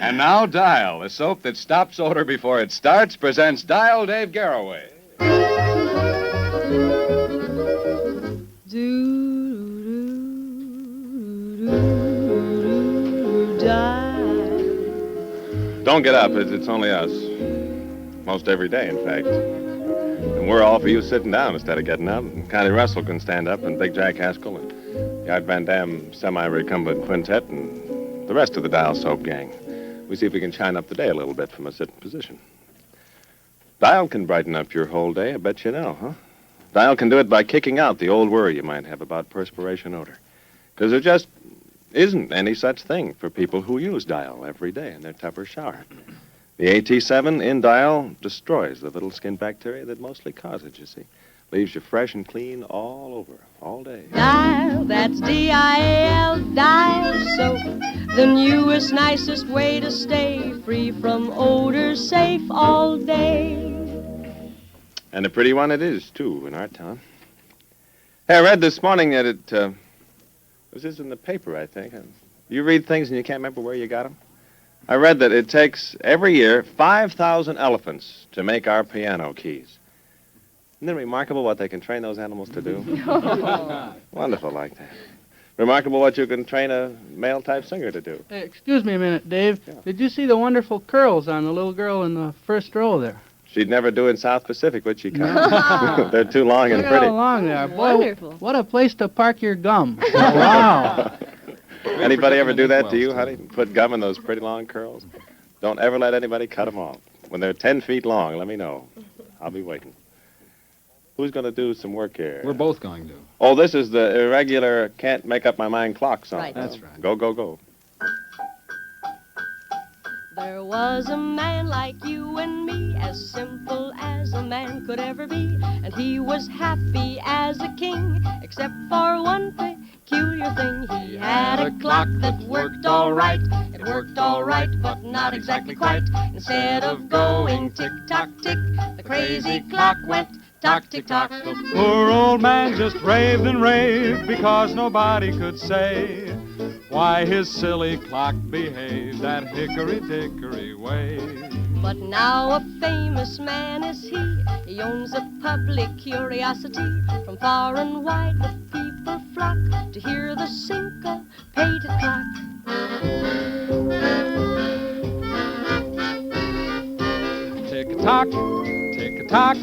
And now Dial, a soap that stops odor before it starts, presents Dial Dave Garroway. Don't get up. It's only us. Most every day, in fact. And we're all for you sitting down instead of getting up. And Connie Russell can stand up, and Big Jack Haskell, and Art Van Dam semi-recumbent quintet, and the rest of the Dial Soap gang. We see if we can shine up the day a little bit from a sitting position. Dial can brighten up your whole day, I bet you know, huh? Dial can do it by kicking out the old worry you might have about perspiration odor. Because there just isn't any such thing for people who use Dial every day in their Tupper shower. The AT7 in Dial destroys the little skin bacteria that mostly cause it, you see. Leaves you fresh and clean all over, all day. Dial, that's D-I-A-L, Dial Soap. The newest, nicest way to stay free from odors, safe all day. And a pretty one it is, too, in our town. Hey, I read this morning that it was this in the paper, I think. You read things and you can't remember where you got them? I read that it takes, every year, 5,000 elephants to make our piano keys. Isn't it remarkable what they can train those animals to do? Wonderful like that. Remarkable what you can train a male-type singer to do. Hey, excuse me a minute, Dave. Yeah. Did you see the wonderful curls on the little girl in the first row there? She'd never do in South Pacific, would she, Con? They're too long and Look pretty. how long they are. Boy, Wonderful. what a place to park your gum. Wow. Anybody ever do that to you, honey? Put gum in those pretty long curls? Don't ever let anybody cut them off. When they're 10 feet long, let me know. I'll be waiting. Who's going to do some work here? We're both going to. Oh, this is the irregular can't make up my mind clock song. Right. That's right. Go, go, go. There was a man like you and me, as simple as a man could ever be, and he was happy as a king, except for one peculiar thing. He had a clock that worked all right. It worked all right, but not exactly quite. Instead of going tick-tock, tick, the crazy clock went tock-tick-tock. The poor old man just raved and raved because nobody could say why his silly clock behaved that hickory-dickory way. But now a famous man is he. He owns a public curiosity. From far and wide the people flock to hear the syncopated clock. Tick-a-tock, tick-a-tock,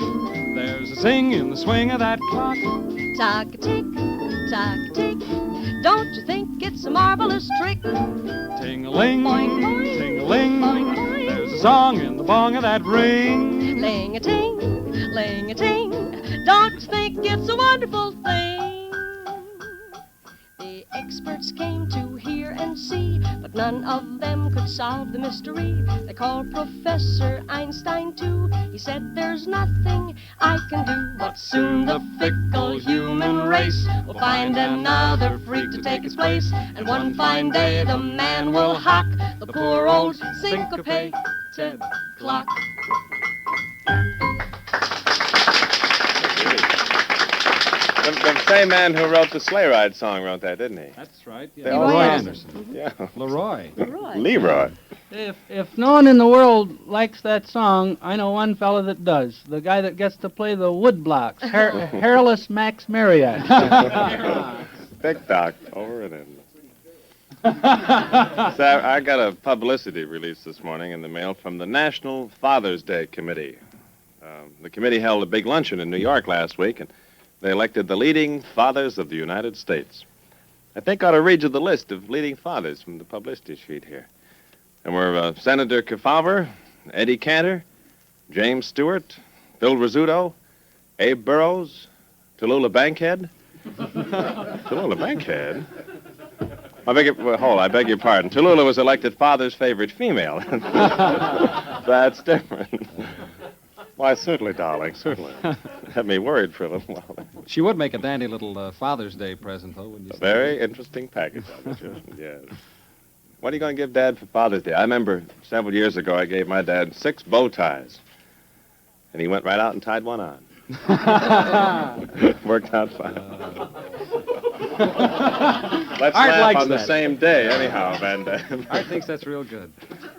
there's a sing in the swing of that clock. Tock-a-tick, tock-a-tick, don't you think it's a marvelous trick? Ting-a-ling, Boing, boing. ting-a-ling, Boing, boing. there's a song in the bong of that ring. Ling-a-ting, ling-a-ting, don't you think it's a wonderful thing? The experts came to hear and see, but none of them could solve the mystery. They called Professor Einstein too. He said there's nothing I can do, but soon the fickle human race will find another freak to take its place, and one fine day the man will hock the poor old syncopated clock. The same man who wrote the Sleigh Ride song wrote that, didn't he? That's right. They Yeah. all Leroy wrote- Anderson. Yeah. Leroy. Leroy. If no one in the world likes that song, I know one fella that does. The guy that gets to play the wood blocks, hairless Max Marriott. Tick-tock, over and in. So I got a publicity release this morning in the mail from the National Father's Day Committee. The committee held a big luncheon in New York last week, and they elected the leading fathers of the United States. I think I ought to read you the list of leading fathers from the publicity sheet here. And we're Senator Kefauver, Eddie Cantor, James Stewart, Bill Rizzuto, Abe Burrows, Tallulah Bankhead. Tallulah Bankhead? I beg your pardon. Tallulah was elected father's favorite female. That's different. Why, certainly, darling, certainly. Had me worried for a little while. She would make a dandy little Father's Day present, though, wouldn't you A say? very interesting package, yes. What are you going to give Dad for Father's Day? I remember several years ago I gave my dad 6 bow ties. And he went right out and tied one on. Worked out fine. Let's Art laugh likes on the that. same day, anyhow, Van Dam. Art thinks that's real good.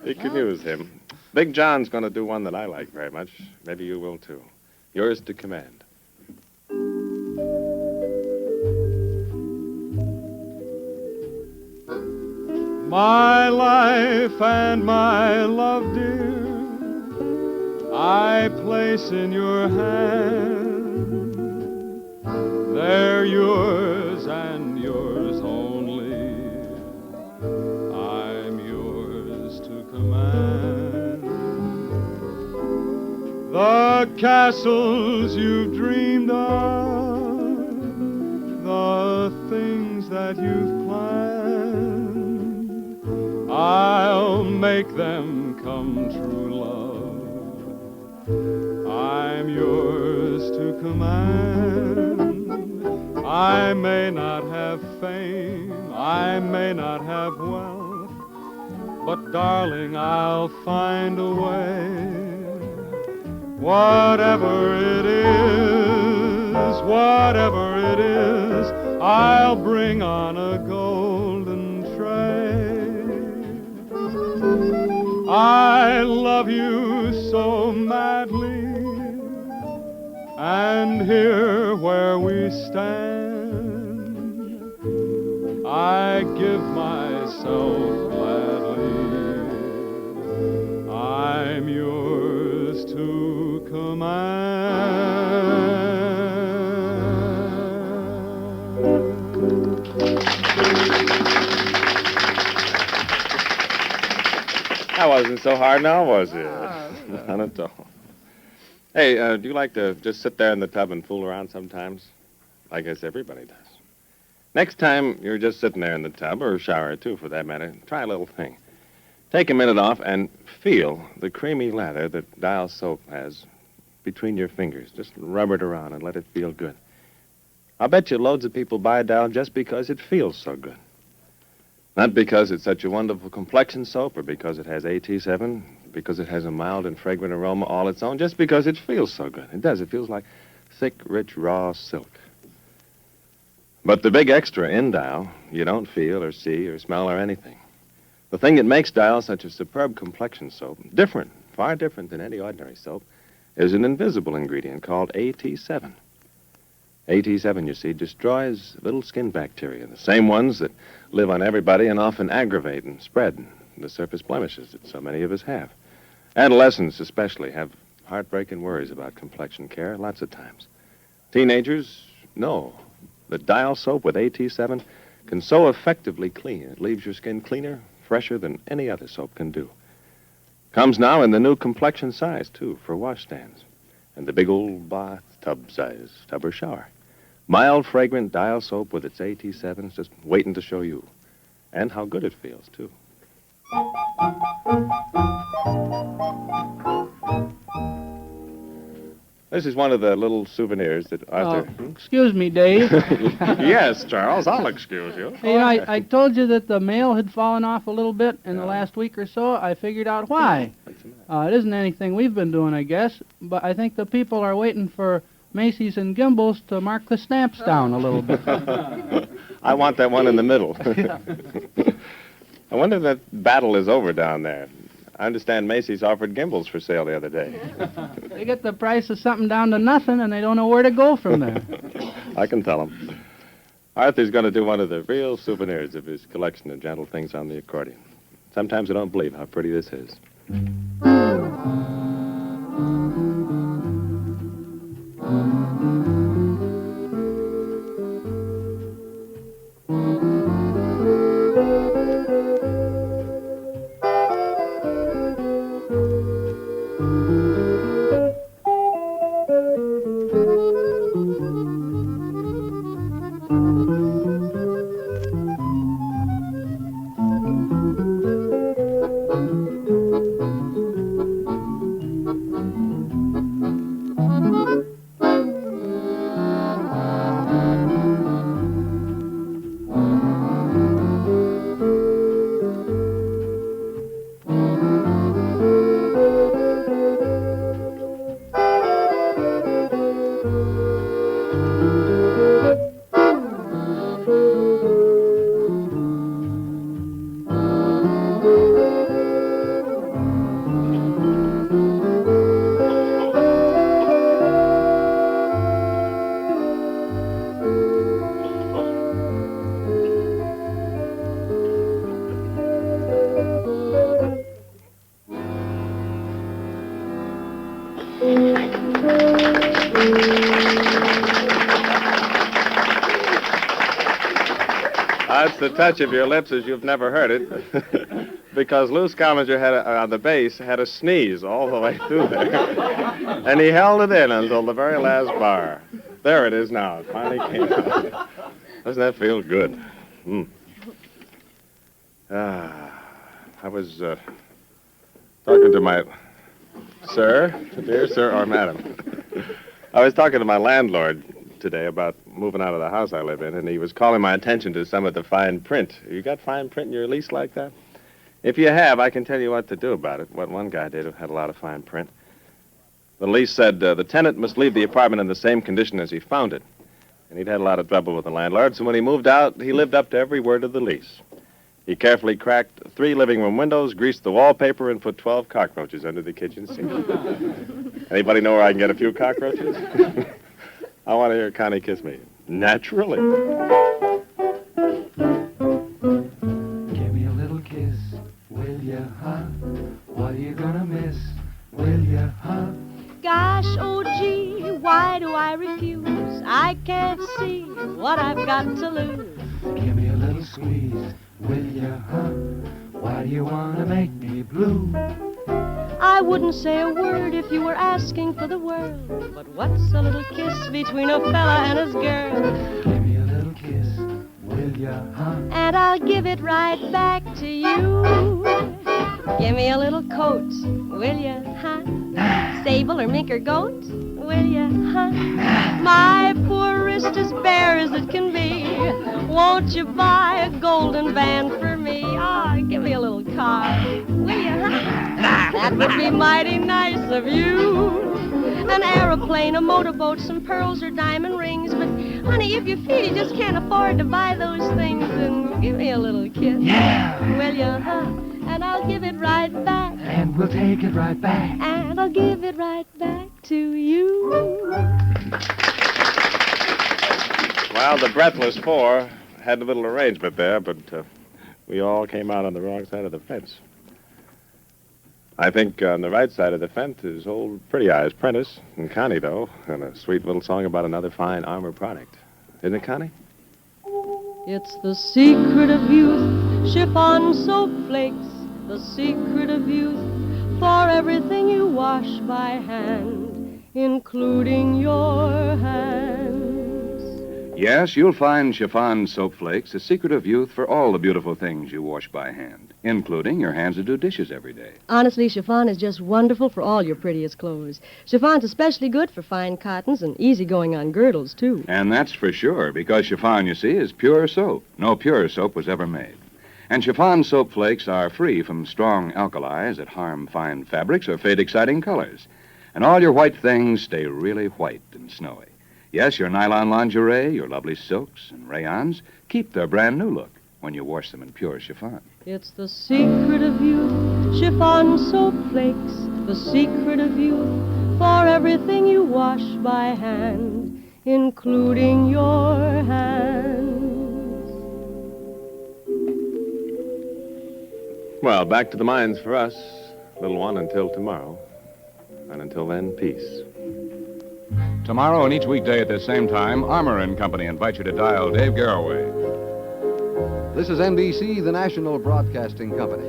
You can use him. Big John's going to do one that I like very much. Maybe you will, too. Yours to command. My life and my love, dear, I place in your hand. They're yours and yours only. I'm yours to command. The castles you've dreamed of, the things that you've planned, I'll make them come true, love. I'm yours to command. I may not have fame, I may not have wealth, but darling, I'll find a way. Whatever it is, I'll bring on a golden tray. I love you so madly, and here where we stand, I give myself gladly. I'm yours to command. That wasn't so hard now, was it? Not at all. Hey, do you like to just sit there in the tub and fool around sometimes? I guess everybody does. Next time you're just sitting there in the tub, or shower too, for that matter, try a little thing. Take a minute off and feel the creamy lather that Dial soap has between your fingers. Just rub it around and let it feel good. I'll bet you loads of people buy Dial just because it feels so good. Not because it's such a wonderful complexion soap, or because it has AT7, because it has a mild and fragrant aroma all its own, just because it feels so good. It does. It feels like thick, rich, raw silk. But the big extra in Dial, you don't feel or see or smell or anything. The thing that makes Dial such a superb complexion soap, different, far different than any ordinary soap, is an invisible ingredient called AT7. AT7, you see, destroys little skin bacteria, the same ones that live on everybody and often aggravate and spread the surface blemishes that so many of us have. Adolescents especially have heartbreaking worries about complexion care lots of times. Teenagers know that Dial soap with AT7 can so effectively clean. It leaves your skin cleaner, fresher than any other soap can do. Comes now in the new complexion size, too, for washstands. And the big old bathtub size, tub or shower. Mild, fragrant Dial soap with its AT7 is just waiting to show you. And how good it feels, too. This is one of the little souvenirs that Arthur... Excuse me, Dave. Yes, Charles, I'll excuse you. Hey, I told you that the mail had fallen off a little bit in the last week or so. I figured out why. It isn't anything we've been doing, I guess, but I think the people are waiting for Macy's and Gimbel's to mark the stamps down a little bit. I want that one in the middle. I wonder if that battle is over down there. I understand Macy's offered Gimbel's for sale the other day. They get the price of something down to nothing, and they don't know where to go from there. I can tell them. Arthur's going to do one of the real souvenirs of his collection of gentle things on the accordion. Sometimes I don't believe how pretty this is. That's the touch of your lips as you've never heard it. Because Lou Scavenger on the bass had a sneeze all the way through there. And he held it in until the very last bar. There it is now. It finally came out. Doesn't that feel good? I was talking to my... Sir? Dear sir or madam? I was talking to my landlord today about moving out of the house I live in, and he was calling my attention to some of the fine print. You got fine print in your lease like that? If you have, I can tell you what to do about it. What one guy did who had a lot of fine print. The lease said the tenant must leave the apartment in the same condition as he found it. And he'd had a lot of trouble with the landlord, so when he moved out, he lived up to every word of the lease. He carefully cracked 3 living room windows, greased the wallpaper, and put 12 cockroaches under the kitchen sink. Anybody know where I can get a few cockroaches? I want to hear Connie kiss me. Naturally. Give me a little kiss, will ya, huh? What are you gonna miss, will ya, huh? Gosh, oh gee, why do I refuse? I can't see what I've got to lose. Give me a little squeeze, will ya, huh? Why do you wanna make me blue? I wouldn't say a word if you were asking for the world. But what's a little kiss between a fella and his girl? Give me a little kiss, will ya, huh? And I'll give it right back to you. Give me a little coat, will ya, huh? Sable or mink or goat, will ya, huh? My poor wrist is bare as it can be. Won't you buy a golden band for me? Give me a little car, will ya, huh? That would be mighty nice of you. An aeroplane, a motorboat, some pearls or diamond rings. But, honey, if you feel you just can't afford to buy those things, then give me a little kiss. Yeah. Will ya, huh? And I'll give it right back. And we'll take it right back. And I'll give it right back to you. Well, the Breathless Four had a little arrangement there, but we all came out on the wrong side of the fence. I think on the right side of the fence is old Pretty Eyes Prentice and Connie, though, and a sweet little song about another fine armor product. Isn't it, Connie? It's the secret of youth, chiffon soap flakes. The secret of youth, for everything you wash by hand, including your hands. Yes, you'll find chiffon soap flakes, the secret of youth for all the beautiful things you wash by hand, including your hands that do dishes every day. Honestly, chiffon is just wonderful for all your prettiest clothes. Chiffon's especially good for fine cottons and easy-going on girdles, too. And that's for sure, because chiffon, you see, is pure soap. No purer soap was ever made. And chiffon soap flakes are free from strong alkalis that harm fine fabrics or fade exciting colors. And all your white things stay really white and snowy. Yes, your nylon lingerie, your lovely silks and rayons keep their brand new look when you wash them in pure chiffon. It's the secret of youth, chiffon soap flakes. The secret of youth, for everything you wash by hand, including your hands. Well, back to the mines for us, little one, until tomorrow. And until then, peace. Tomorrow and each weekday at this same time, Armour & Company invite you to dial Dave Garroway. This is NBC, the National Broadcasting Company.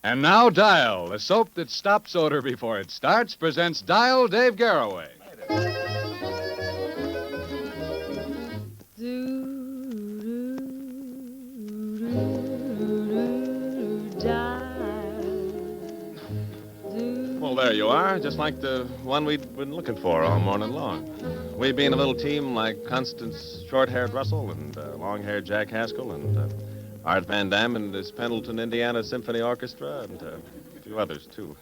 And now Dial, the soap that stops odor before it starts, presents Dial Dave Garroway. Well, there you are, just like the one we'd been looking for all morning long. We being a little team like Constance Short-Haired Russell and Long-Haired Jack Haskell and Art Van Dam and his Pendleton, Indiana Symphony Orchestra and a few others, too.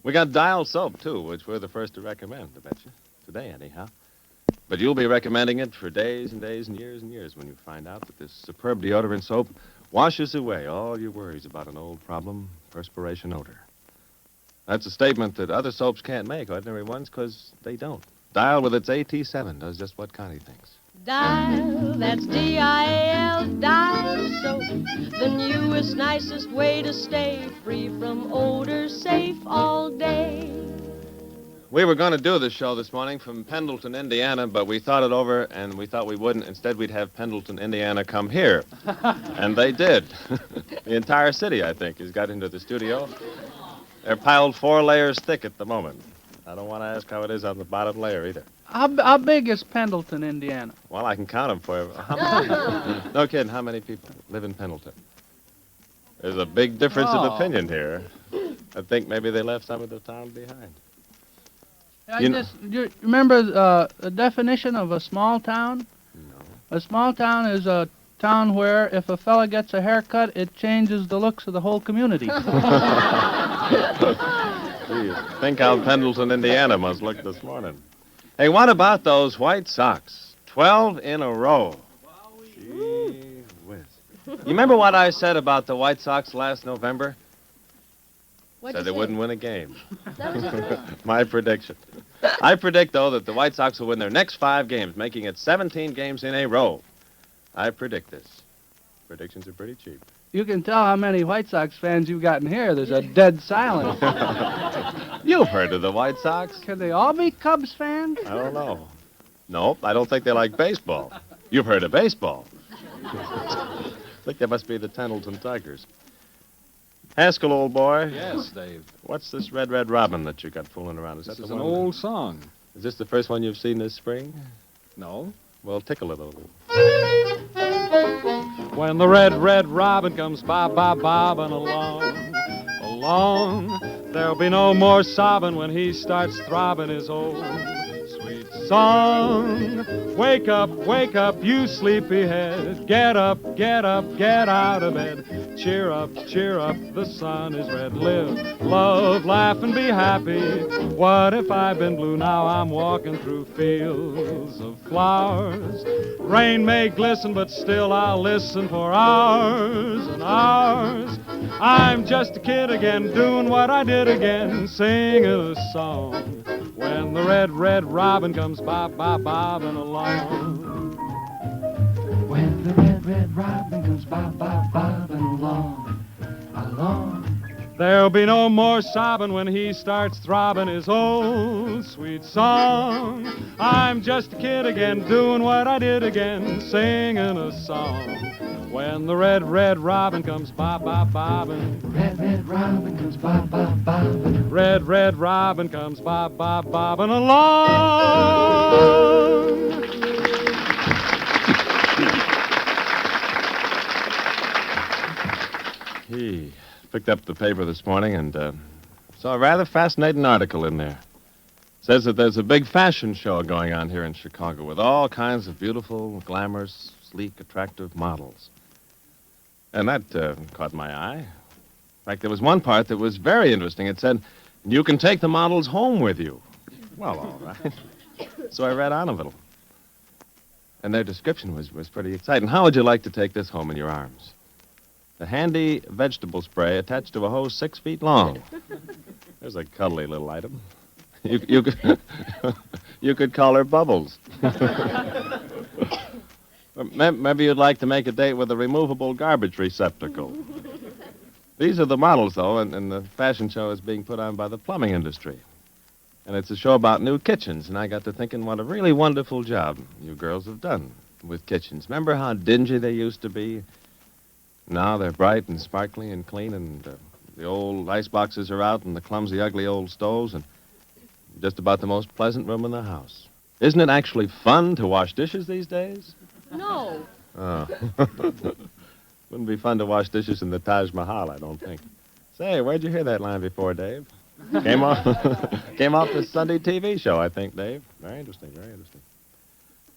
We got Dial soap, too, which we're the first to recommend, I bet you. Today, anyhow. But you'll be recommending it for days and days and years when you find out that this superb deodorant soap washes away all your worries about an old problem, perspiration odor. That's a statement that other soaps can't make, ordinary ones, because they don't. Dial with its AT7 does just what Connie thinks. Dial, that's D-I-A-L, dial soap. The newest, nicest way to stay free from odor, safe all day. We were going to do the show this morning from Pendleton, Indiana, but we thought it over and we thought we wouldn't. Instead, we'd have Pendleton, Indiana come here. And they did. The entire city, I think, has got into the studio. They're piled 4 layers thick at the moment. I don't want to ask how it is on the bottom layer either. How big is Pendleton, Indiana? Well, I can count them for you. No kidding, how many people live in Pendleton? There's a big difference in opinion here. I think maybe they left some of the town behind. You remember the definition of a small town? No. A small town is a town where if a fella gets a haircut, it changes the looks of the whole community. Gee, think how Pendleton, Indiana must look this morning. Hey, what about those White Sox? 12 in a row. Gee whiz. You remember what I said about the White Sox last November? What'd Said you they say? wouldn't win a game. That was just My prediction. I predict, though, that the White Sox will win their next 5 games, making it 17 games in a row. I predict this. Predictions are pretty cheap. You can tell how many White Sox fans you've got in here. There's a dead silence. You've heard of the White Sox? Can they all be Cubs fans? I don't know. Nope, I don't think they like baseball. You've heard of baseball. I think they must be the Pendleton Tigers. Haskell, old boy. Yes, Dave. What's this Red Red Robin that you got fooling around? This that is the an one? old song. Is this the first one you've seen this spring? No? Well, tickle it a little. When the red, red robin comes bobbing along, there'll be no more sobbing when he starts throbbing his old sweet song. Wake up, you sleepyhead. Get up, get out of bed. Cheer up, the sun is red. Live, love, laugh, and be happy. What if I've been blue? Now I'm walking through fields of flowers. Rain may glisten, but still I'll listen for hours and hours. I'm just a kid again, doing what I did again, singing a song. When the red, red robin comes bobbing along. When the red, red robin comes bobbing along. There'll be no more sobbing when he starts throbbing his old sweet song. I'm just a kid again, doing what I did again, singing a song. When the red, red robin comes bobbing. Red, red robin comes bobbing. Red, red robin comes bobbing along. He picked up the paper this morning and saw a rather fascinating article in there. Says that there's a big fashion show going on here in Chicago with all kinds of beautiful, glamorous, sleek, attractive models. And that caught my eye. In fact, there was one part that was very interesting. It said, you can take the models home with you. Well, all right. So I read on a little. And their description was pretty exciting. How would you like to take this home in your arms? The handy vegetable spray attached to a hose 6 feet long. There's a cuddly little item. You could, you could call her Bubbles. Maybe you'd like to make a date with a removable garbage receptacle. These are the models, though, and the fashion show is being put on by the plumbing industry. And it's a show about new kitchens, and I got to thinking what a really wonderful job you girls have done with kitchens. Remember how dingy they used to be? Now they're bright and sparkly and clean, and the old ice boxes are out and the clumsy, ugly old stoves, and just about the most pleasant room in the house. Isn't it actually fun to wash dishes these days? No. Oh. Wouldn't be fun to wash dishes in the Taj Mahal, I don't think. Say, where'd you hear that line before, Dave? Came off the Sunday TV show, I think, Dave. Very interesting, very interesting.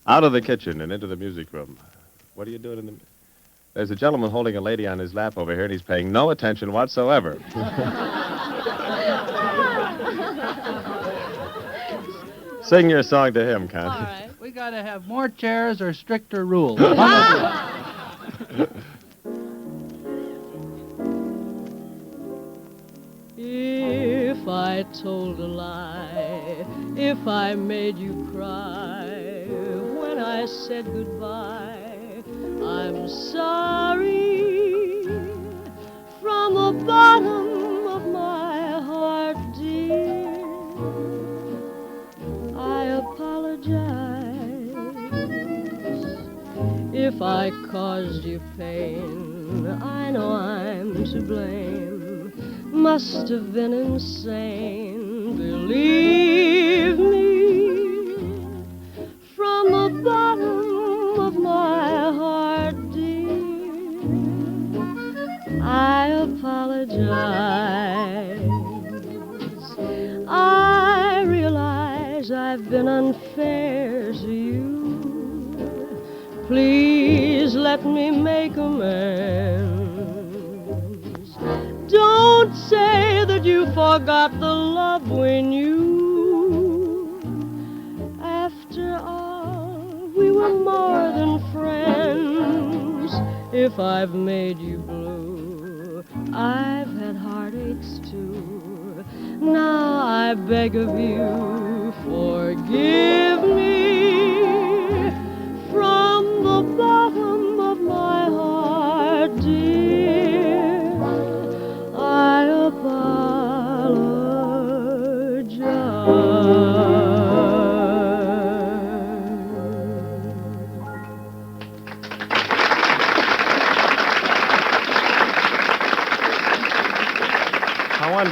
Out of the kitchen and into the music room. What are you doing in the... There's a gentleman holding a lady on his lap over here, and he's paying no attention whatsoever. Sing your song to him, Connie. All right. We got to have more chairs or stricter rules. If I told a lie, if I made you cry, when I said goodbye. I'm sorry from the bottom of my heart, dear. I apologize if I caused you pain. I know I'm to blame. Must have been insane, believe me. From the bottom of my heart, dear, I apologize. I realize I've been unfair to you. Please let me make amends. Don't say that you forgot the love we knew. After all, we were more than friends. If I've made you blue, I've had heartaches too. Now I beg of you, forgive me from the bottom of my heart, dear. I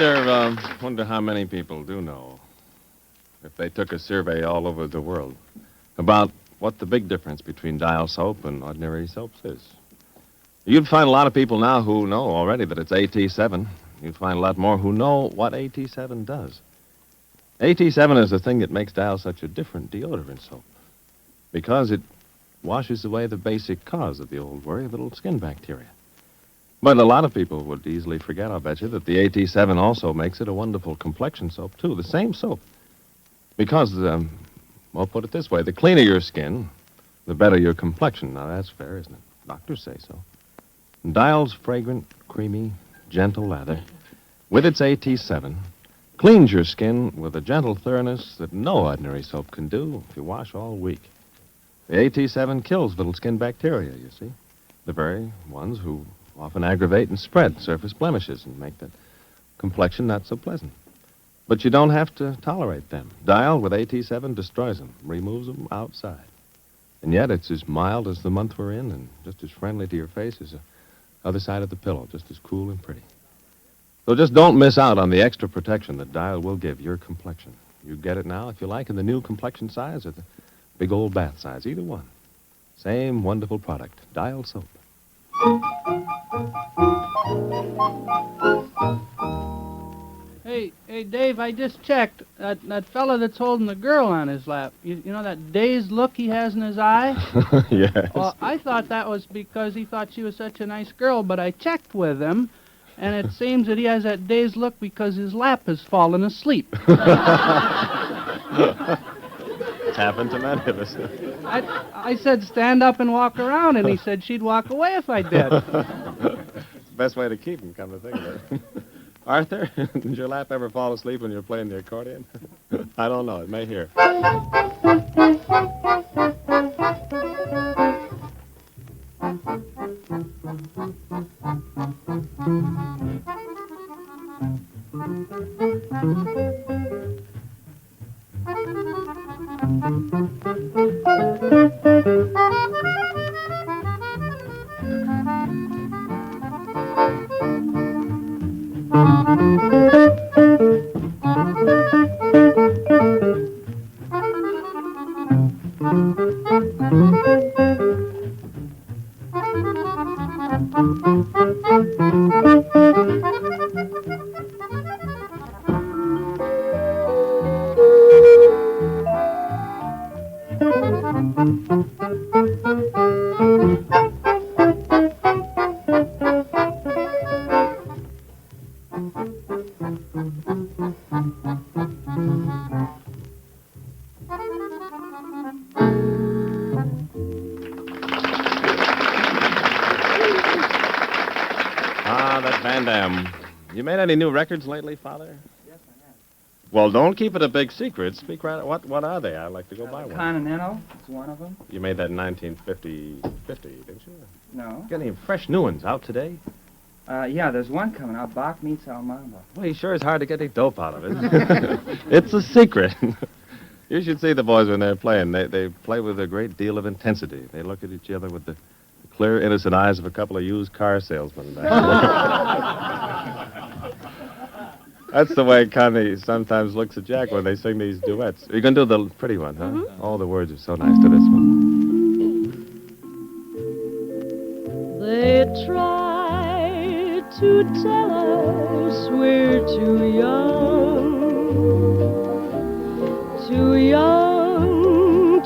I wonder how many people do know, if they took a survey all over the world, about what the big difference between dial soap and ordinary soaps is. You'd find a lot of people now who know already that it's AT7. You'd find a lot more who know what AT7 does. AT7 is the thing that makes dial such a different deodorant soap, because it washes away the basic cause of the old worry of little skin bacteria. But a lot of people would easily forget, I'll bet you, that the AT7 also makes it a wonderful complexion soap, too. The same soap. Because, well, put it this way, the cleaner your skin, the better your complexion. Now, that's fair, isn't it? Doctors say so. Dial's fragrant, creamy, gentle lather, with its AT7, cleans your skin with a gentle thoroughness that no ordinary soap can do if you wash all week. The AT7 kills little skin bacteria, you see. The very ones who often aggravate and spread surface blemishes and make the complexion not so pleasant. But you don't have to tolerate them. Dial with AT7 destroys them, removes them outside. And yet it's as mild as the month we're in and just as friendly to your face as the other side of the pillow, just as cool and pretty. So just don't miss out on the extra protection that Dial will give your complexion. You get it now, if you like, in the new complexion size or the big old bath size, either one. Same wonderful product, Dial soap. Hey, Dave, I just checked. That fella that's holding the girl on his lap, you know that dazed look he has in his eye? Yes. Well, I thought that was because he thought she was such a nice girl, but I checked with him, and it seems that he has that dazed look because his lap has fallen asleep. It's happened to many of us. I said stand up and walk around, and he said she'd walk away if I did. Best way to keep him, come to think of it. Arthur, did your lap ever fall asleep when you were playing the accordion? I don't know. It may hear. That Van Damme. You made any new records lately, Father? Yes, I have. Well, don't keep it a big secret. Speak right. What are they? I'd like to go buy one. Continental is one of them. You made that in 1950, didn't you? No. Got any fresh new ones out today? Yeah, there's one coming out. Bach meets Almamba. Well, he sure is hard to get any dope out of it. It's a secret. You should see the boys when they're playing. They play with a great deal of intensity. They look at each other with the clear, innocent eyes of a couple of used car salesmen back there. That's the way Connie sometimes looks at Jack when they sing these duets. You're going to do the pretty one, huh? Mm-hmm. All the words are so nice to this one. They try to tell us we're too young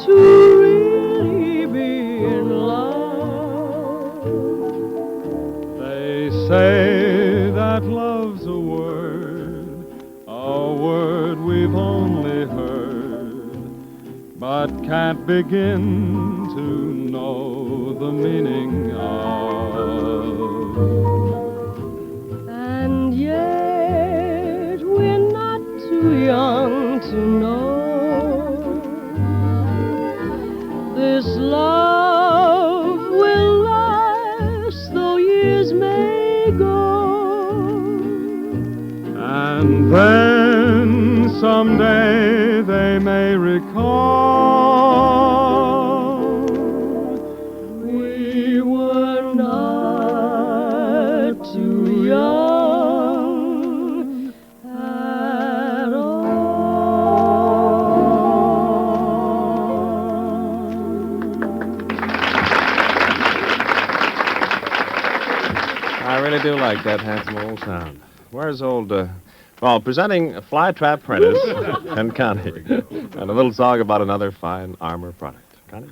to really be in love. They say that love's a word we've only heard, but can't begin to know the meaning of. And yet we're not too young to know this love will last though years may go. And then someday they may recall We were not too young at all. I really do like that handsome old sound. Where's old, presenting Flytrap Prentice and Connie. And a little song about another fine armor product. Connie?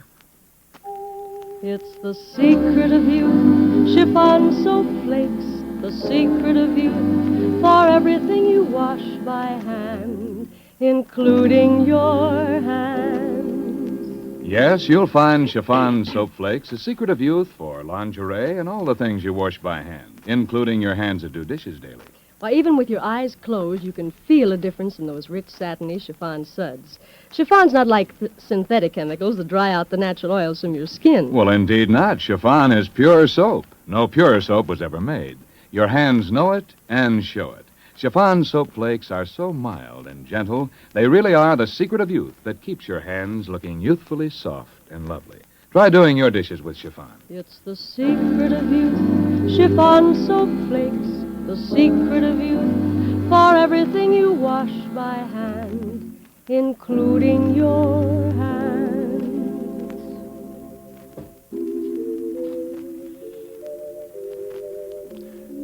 It's the secret of youth, chiffon soap flakes, the secret of youth, for everything you wash by hand, including your hands. Yes, you'll find chiffon soap flakes, a secret of youth for lingerie and all the things you wash by hand, including your hands that do dishes daily. Why, even with your eyes closed, you can feel a difference in those rich, satiny chiffon suds. Chiffon's not like synthetic chemicals that dry out the natural oils from your skin. Well, indeed not. Chiffon is pure soap. No pure soap was ever made. Your hands know it and show it. Chiffon soap flakes are so mild and gentle, they really are the secret of youth that keeps your hands looking youthfully soft and lovely. Try doing your dishes with chiffon. It's the secret of youth, chiffon soap flakes, the secret of youth, for everything you wash by hand, including your hands.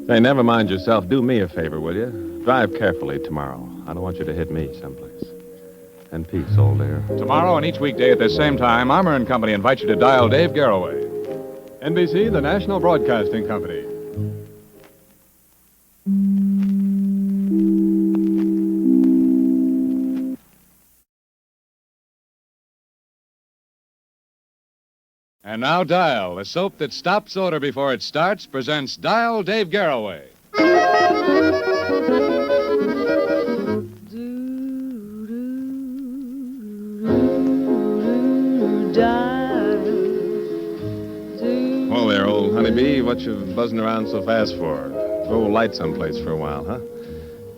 Say, never mind yourself. Do me a favor, will you? Drive carefully tomorrow. I don't want you to hit me someplace. And peace, old dear. Tomorrow and each weekday at this same time, Armour and Company invite you to dial Dave Garroway. NBC, the National Broadcasting Company. And now Dial, the soap that stops odor before it starts, presents Dial Dave Garroway. Well there, old honeybee. What you buzzing around so fast for? Go light someplace for a while, huh?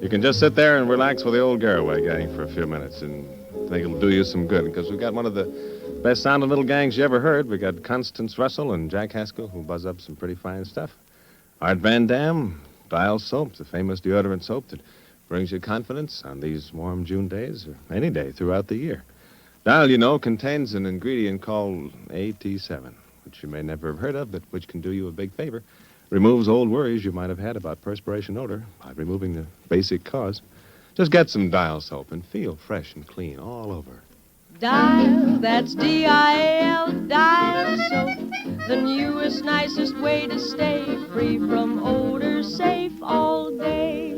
You can just sit there and relax with the old Garroway gang for a few minutes and think it'll do you some good, because we've got one of the best-sounding little gangs you ever heard. We got Constance Russell and Jack Haskell, who buzz up some pretty fine stuff. Art Van Dam, Dial Soap, the famous deodorant soap that brings you confidence on these warm June days, or any day throughout the year. Dial, you know, contains an ingredient called AT7, which you may never have heard of, but which can do you a big favor. Removes old worries you might have had about perspiration odor by removing the basic cause. Just get some Dial soap and feel fresh and clean all over. Dial, that's D-I-A-L, Dial soap, the newest, nicest way to stay free from odor, safe all day.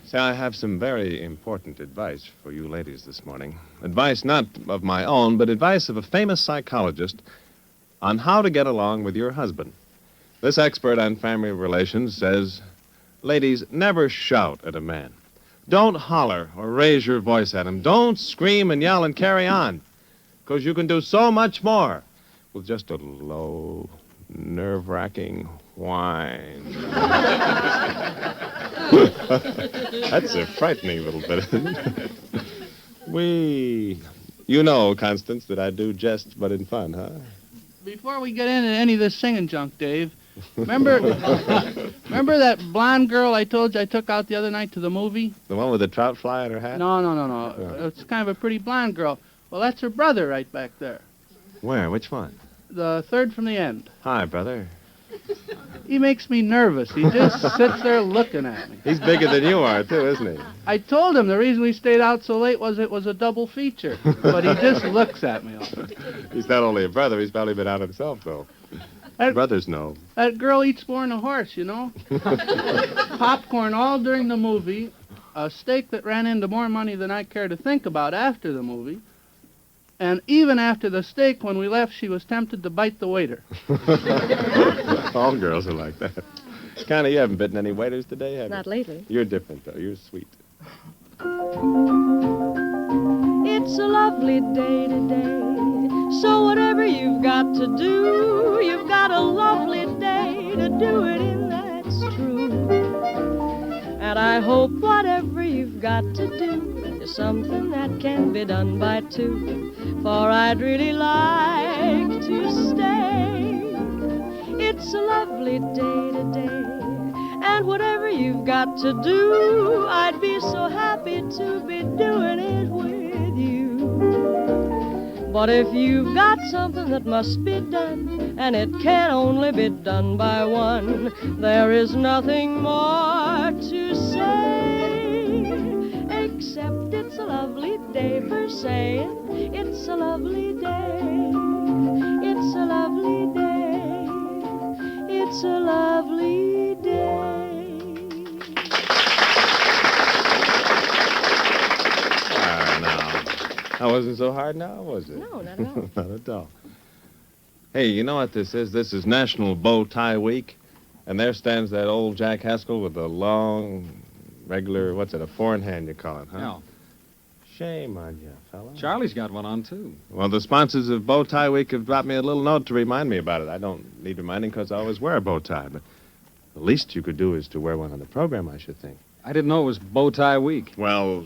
Say, I have some very important advice for you ladies this morning. Advice not of my own, but advice of a famous psychologist on how to get along with your husband. This expert on family relations says, ladies, never shout at a man. Don't holler or raise your voice at him. Don't scream and yell and carry on. Because you can do so much more with just a low, nerve-wracking whine. That's a frightening little bit. You know, Constance, that I do jest but in fun, huh? Before we get into any of this singing junk, Dave, remember that blonde girl I told you I took out the other night to the movie? The one with the trout fly in her hat? No. Oh. It's kind of a pretty blonde girl. Well, that's her brother right back there. Where? Which one? The third from the end. Hi, brother. He makes me nervous. He just sits there looking at me. He's bigger than you are, too, isn't he? I told him the reason we stayed out so late was it was a double feature. But he just looks at me all the time. He's not only a brother, he's probably been out himself, though. Brothers know. That girl eats more than a horse, you know. Popcorn all during the movie, a steak that ran into more money than I care to think about after the movie, and even after the steak, when we left, she was tempted to bite the waiter. All girls are like that. Connie, you haven't bitten any waiters today, have you? Not lately. You're different, though. You're sweet. It's a lovely day today, so whatever you've got to do, you've got a lovely day to do it in, that's true. And I hope whatever you've got to do is something that can be done by two, for I'd really like to stay. It's a lovely day today, and whatever you've got to do, I'd be so happy to be doing it with you. But if you've got something that must be done, and it can only be done by one, there is nothing more to say, except it's a lovely day for saying, it's a lovely day, it's a lovely day, it's a lovely day. That wasn't so hard now, was it? No, not at all. Not at all. Hey, you know what this is? This is National Bow Tie Week, and there stands that old Jack Haskell with the long, regular, what's it, a four-in-hand you call it, huh? Yeah. Shame on you, fella. Charlie's got one on, too. Well, the sponsors of Bow Tie Week have dropped me a little note to remind me about it. I don't need reminding because I always wear a bow tie, but the least you could do is to wear one on the program, I should think. I didn't know it was bow tie week. Well,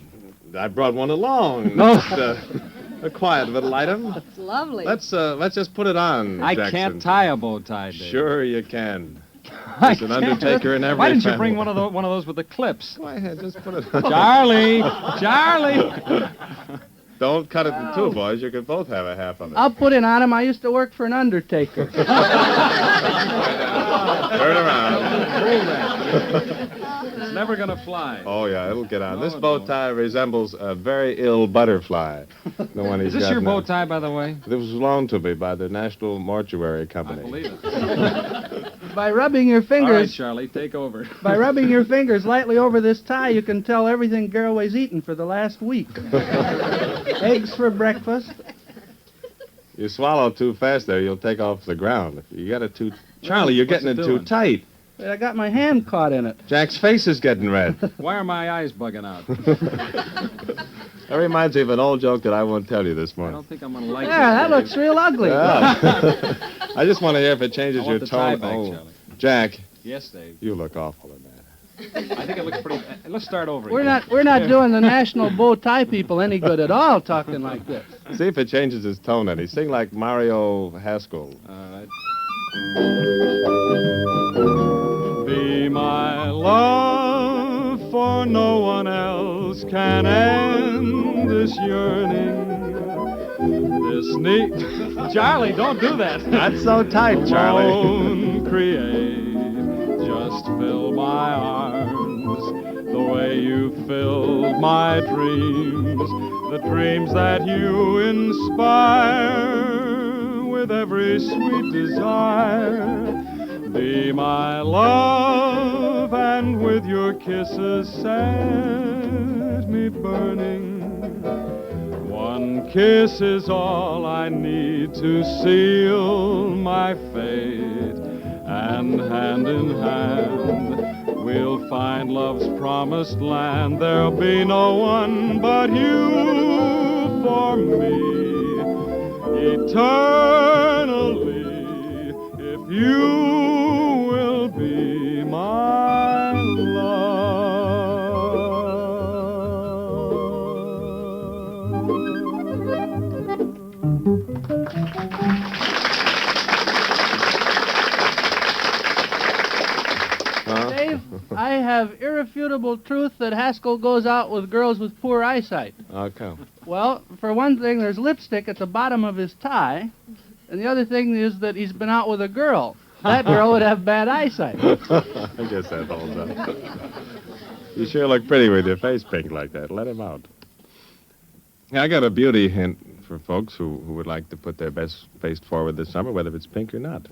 I brought one along. No. Just, a quiet little item. It's lovely. Let's just put it on, I Jackson. can't tie a bow tie, Dave. Sure you can. I There's an can't. undertaker in every Why didn't you family. bring one of those with the clips? Go ahead, just put it on. Charlie! Don't cut it in two, boys. You can both have a half of it. I'll put it on him. I used to work for an undertaker. Turn around. It's never going to fly. Oh, yeah, it'll get on. No, This it bow won't. tie resembles a very ill butterfly. The one he's Is this got your now. bow tie, by the way? This was loaned to me by the National Mortuary I Company. believe it. By rubbing your All right, fingers, Charlie, take over. by rubbing your fingers lightly over this tie, you can tell everything Garroway's eaten for the last week. Eggs for breakfast. You swallow too fast there, you'll take off the ground. If you got it too... Charlie, you're What's getting it it doing? too tight. I got my hand caught in it. Jack's face is getting red. Why are my eyes bugging out? That reminds me of an old joke that I won't tell you this I morning. don't think I'm going to like Yeah, that this, looks real ugly. Yeah. I just want to hear if it changes I your want the tie tone. back, Oh, Charlie. Jack, Yes, Dave. you look awful in that. I think it looks pretty... Let's start over We're again. not doing the national bow tie people any good at all talking like this. See if it changes his tone any. Sing like Mario Haskell. All right. Be my love, for no one else can end this yearning. This need. Charlie, don't do that. Not so tight, Charlie. Alone create, just fill my arms the way you filled my dreams, the dreams that you inspire with every sweet desire. Be my love, and with your kisses set me burning. One kiss is all I need to seal my fate, and hand in hand we'll find love's promised land. There'll be no one but you for me eternally, if you will be my Dave, I have irrefutable truth that Haskell goes out with girls with poor eyesight. Okay. Well, for one thing, there's lipstick at the bottom of his tie, and the other thing is that he's been out with a girl. That girl would have bad eyesight. I guess that holds up. You sure look pretty with your face pink like that. Let him out. Yeah, I got a beauty hint for folks who would like to put their best face forward this summer, whether it's pink or not.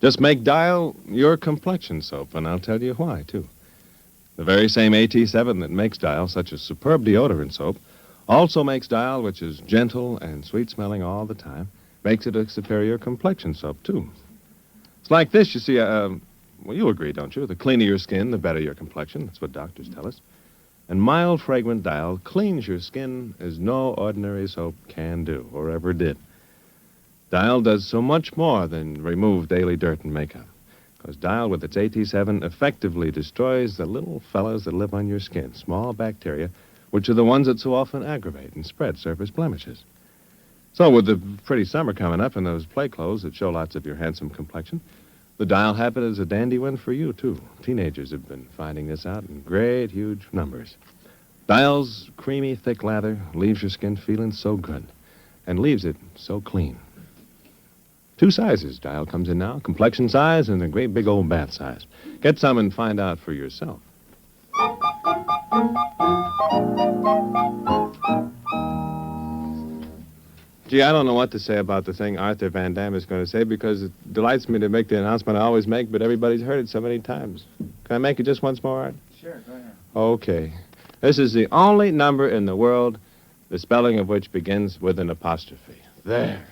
Just make Dial your complexion soap, and I'll tell you why, too. The very same AT7 that makes Dial such a superb deodorant soap also makes Dial, which is gentle and sweet-smelling all the time, makes it a superior complexion soap, too. It's like this, you see, well, you agree, don't you? The cleaner your skin, the better your complexion. That's what doctors tell us. And mild, fragrant Dial cleans your skin as no ordinary soap can do or ever did. Dial does so much more than remove daily dirt and makeup. Because Dial, with its AT7, effectively destroys the little fellas that live on your skin, small bacteria, which are the ones that so often aggravate and spread surface blemishes. So, with the pretty summer coming up and those play clothes that show lots of your handsome complexion, the Dial habit is a dandy one for you, too. Teenagers have been finding this out in great, huge numbers. Dial's creamy, thick lather leaves your skin feeling so good and leaves it so clean. 2 sizes Dial comes in now, complexion size and a great big old bath size. Get some and find out for yourself. Gee, I don't know what to say about the thing Arthur Van Dam is going to say because it delights me to make the announcement I always make, but everybody's heard it so many times. Can I make it just once more, Art? Sure, go ahead. Okay. This is the only number in the world the spelling of which begins with an apostrophe. There.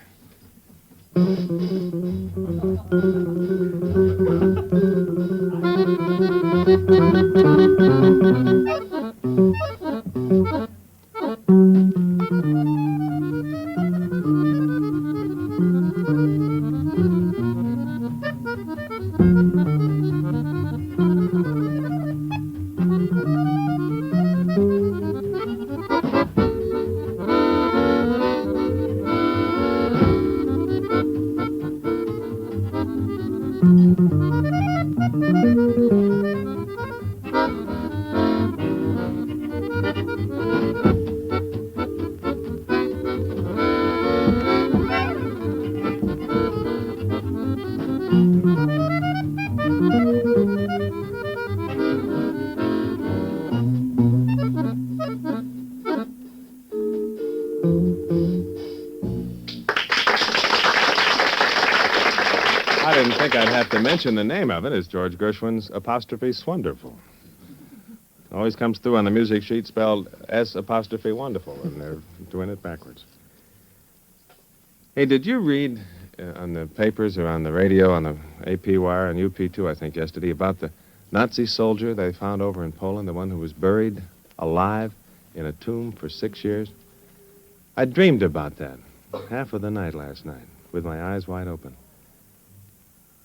I didn't think I'd have to mention the name of it. It's George Gershwin's apostrophe Swonderful. It always comes through on the music sheet spelled S apostrophe wonderful, and they're doing it backwards. Hey, did you read on the papers or on the radio, on the AP wire, on UP2, I think, yesterday, about the Nazi soldier they found over in Poland, the one who was buried alive in a tomb for 6 years? I dreamed about that half of the night last night, with my eyes wide open.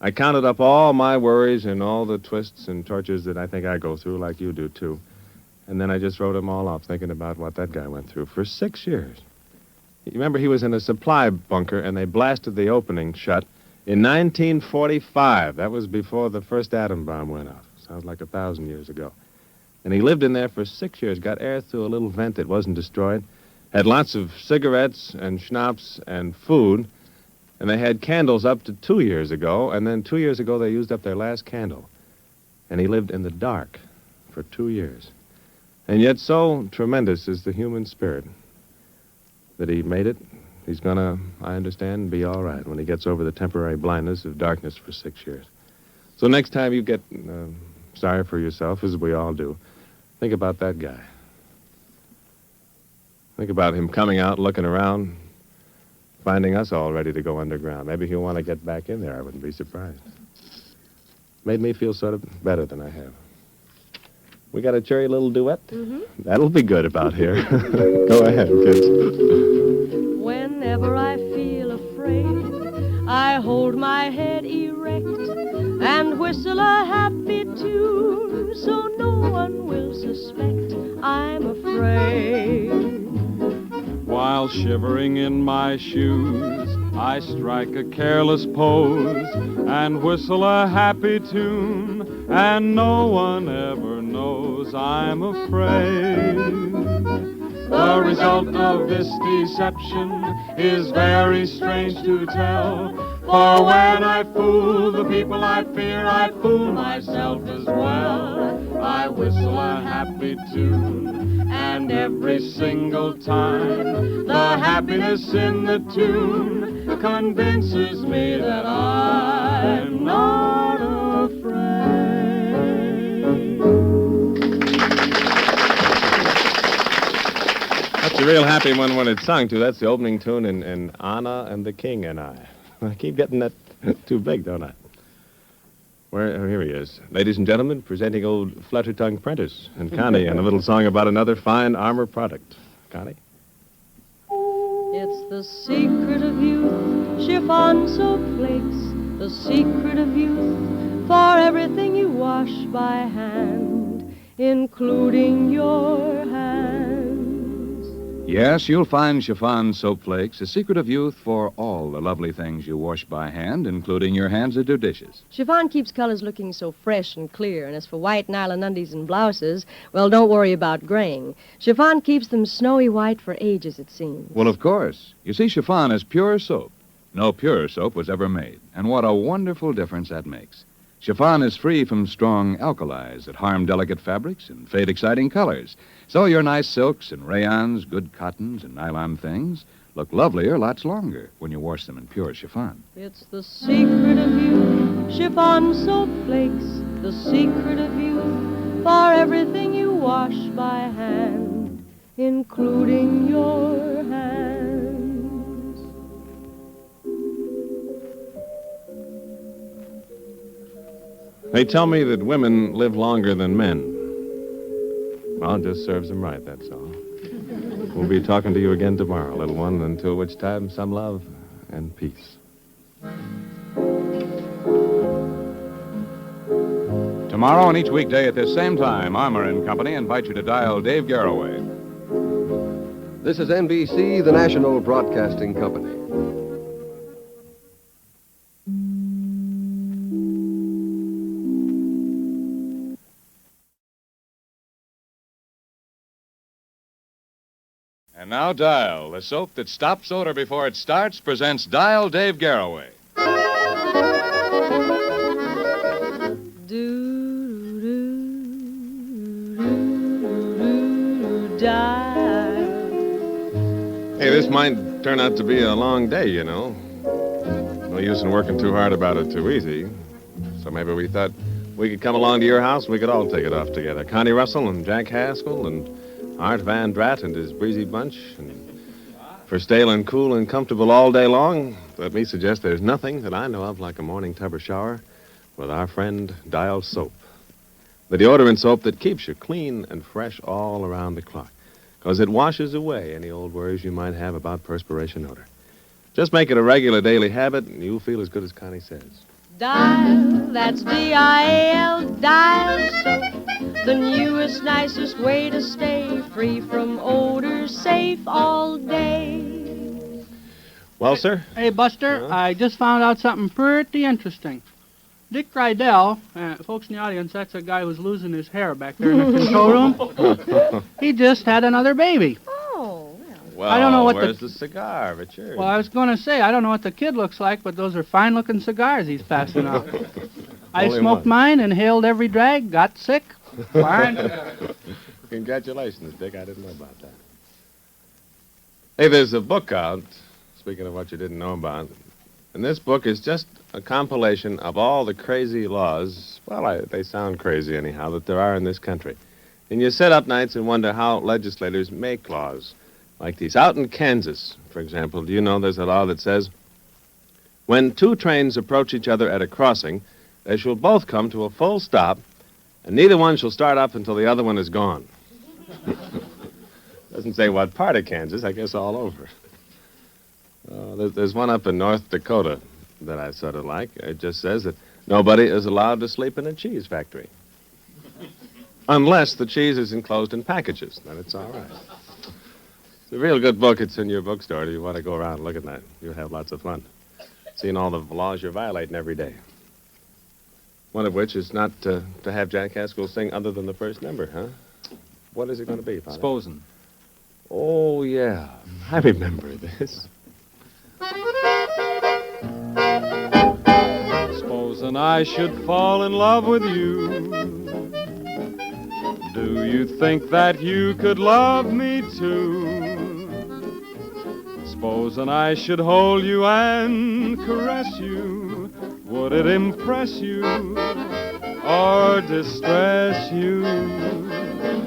I counted up all my worries and all the twists and tortures that I think I go through, like you do, too. And then I just wrote them all off, thinking about what that guy went through for 6 years. You remember, he was in a supply bunker, and they blasted the opening shut in 1945. That was before the first atom bomb went off. Sounds like 1,000 years ago. And he lived in there for 6 years, got air through a little vent that wasn't destroyed, had lots of cigarettes and schnapps and food, and they had candles up to 2 years ago, and then 2 years ago they used up their last candle. And he lived in the dark for 2 years. And yet so tremendous is the human spirit that he made it. He's gonna, I understand, be all right when he gets over the temporary blindness of darkness for 6 years. So next time you get sorry for yourself, as we all do, think about that guy. Think about him coming out, looking around, finding us all ready to go underground. Maybe he'll want to get back in there. I wouldn't be surprised. Made me feel sort of better than I have. We got a cheery little duet? Mm-hmm. That'll be good about here. Go ahead, kids. Whenever I feel afraid, I hold my head erect and whistle a happy tune so no one will suspect I'm afraid. While shivering in my shoes, I strike a careless pose and whistle a happy tune, and no one ever knows I'm afraid. The result of this deception is very strange to tell, for when I fool the people I fear, I fool myself as well. I whistle a happy tune, and every single time the happiness in the tune convinces me that I'm not afraid. That's a real happy one when it's sung, too. That's the opening tune in Anna and the King and I. I keep getting that too big, don't I? Here he is. Ladies and gentlemen, presenting old Flutter-tongued Prentice and Connie and a little song about another fine armor product. Connie? It's the secret of youth, chiffon soap flakes, the secret of youth, for everything you wash by hand, including your hands. Yes, you'll find chiffon soap flakes, a secret of youth for all the lovely things you wash by hand, including your hands that do dishes. Chiffon keeps colors looking so fresh and clear, and as for white nylon undies and blouses, well, don't worry about graying. Chiffon keeps them snowy white for ages, it seems. Well, of course. You see, chiffon is pure soap. No purer soap was ever made, and what a wonderful difference that makes. Chiffon is free from strong alkalis that harm delicate fabrics and fade exciting colors. So your nice silks and rayons, good cottons, and nylon things look lovelier lots longer when you wash them in pure chiffon. It's the secret of youth, chiffon soap flakes, the secret of youth, for everything you wash by hand, including your hands. They tell me that women live longer than men. Well, it just serves them right, that's all. We'll be talking to you again tomorrow, little one, until which time, some love and peace. Tomorrow and each weekday at this same time, Armour and Company invite you to dial Dave Garroway. This is NBC, the national broadcasting company. And now Dial, the soap that stops odor before it starts, presents Dial Dave Garroway. Hey, this might turn out to be a long day, you know. No use in working too hard about it too easy. So maybe we thought we could come along to your house and we could all take it off together. Connie Russell and Jack Haskell and Art Van Dratt and his breezy bunch. And for stale and cool and comfortable all day long, let me suggest there's nothing that I know of like a morning tub or shower with our friend Dial Soap. The deodorant soap that keeps you clean and fresh all around the clock. Because it washes away any old worries you might have about perspiration odor. Just make it a regular daily habit, and you'll feel as good as Connie says. Dial, that's D-I-A-L, Dial Soap. The newest, nicest way to stay free from odors, safe all day. Well, sir? Hey, Buster, Huh? I just found out something pretty interesting. Dick Rydell, folks in the audience, that's a guy who's losing his hair back there in the control room. He just had another baby. Oh, Well, I don't know what where's the cigar, Richard? Well, I was going to say, I don't know what the kid looks like, but those are fine-looking cigars he's passing out. I Only smoked one. mine, inhaled every drag, got sick. Fine. Congratulations, Dick. I didn't know about that. Hey, there's a book out, speaking of what you didn't know about. And this book is just a compilation of all the crazy laws, well, they sound crazy anyhow, that there are in this country. And you sit up nights and wonder how legislators make laws like these. Out in Kansas, for example, do you know there's a law that says, when two trains approach each other at a crossing, they shall both come to a full stop And neither one shall start up until the other one is gone. Doesn't say what part of Kansas, I guess all over. There's one up in North Dakota that I sort of like. It just says that nobody is allowed to sleep in a cheese factory. Unless the cheese is enclosed in packages. Then it's all right. It's a real good book. It's in your bookstore. If you want to go around looking at it, you'll have lots of fun. Seeing all the laws you're violating every day. One of which is not to have Jack Haskell sing other than the first number, huh? What is it going to be, Father? Sposen. Oh, yeah. I remember this. Supposing I should fall in love with you, do you think that you could love me too? Supposing I should hold you and caress you, would it impress you or distress you?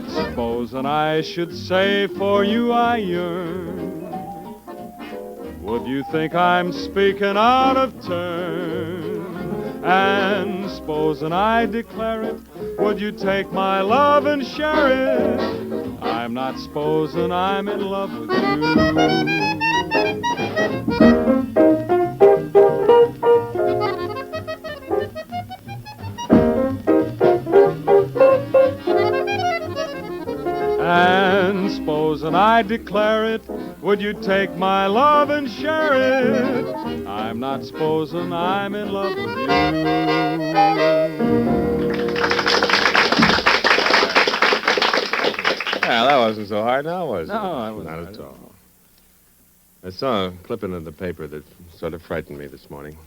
Supposing I should say for you I yearn, would you think I'm speaking out of turn? And supposing I declare it, would you take my love and share it? I'm not supposing I'm in love with you. And supposing I declare it, would you take my love and share it? I'm not supposing I'm in love with you. Yeah, that wasn't so hard now, was it? No, I wasn't. Not at all. I saw a clipping in the paper that sort of frightened me this morning.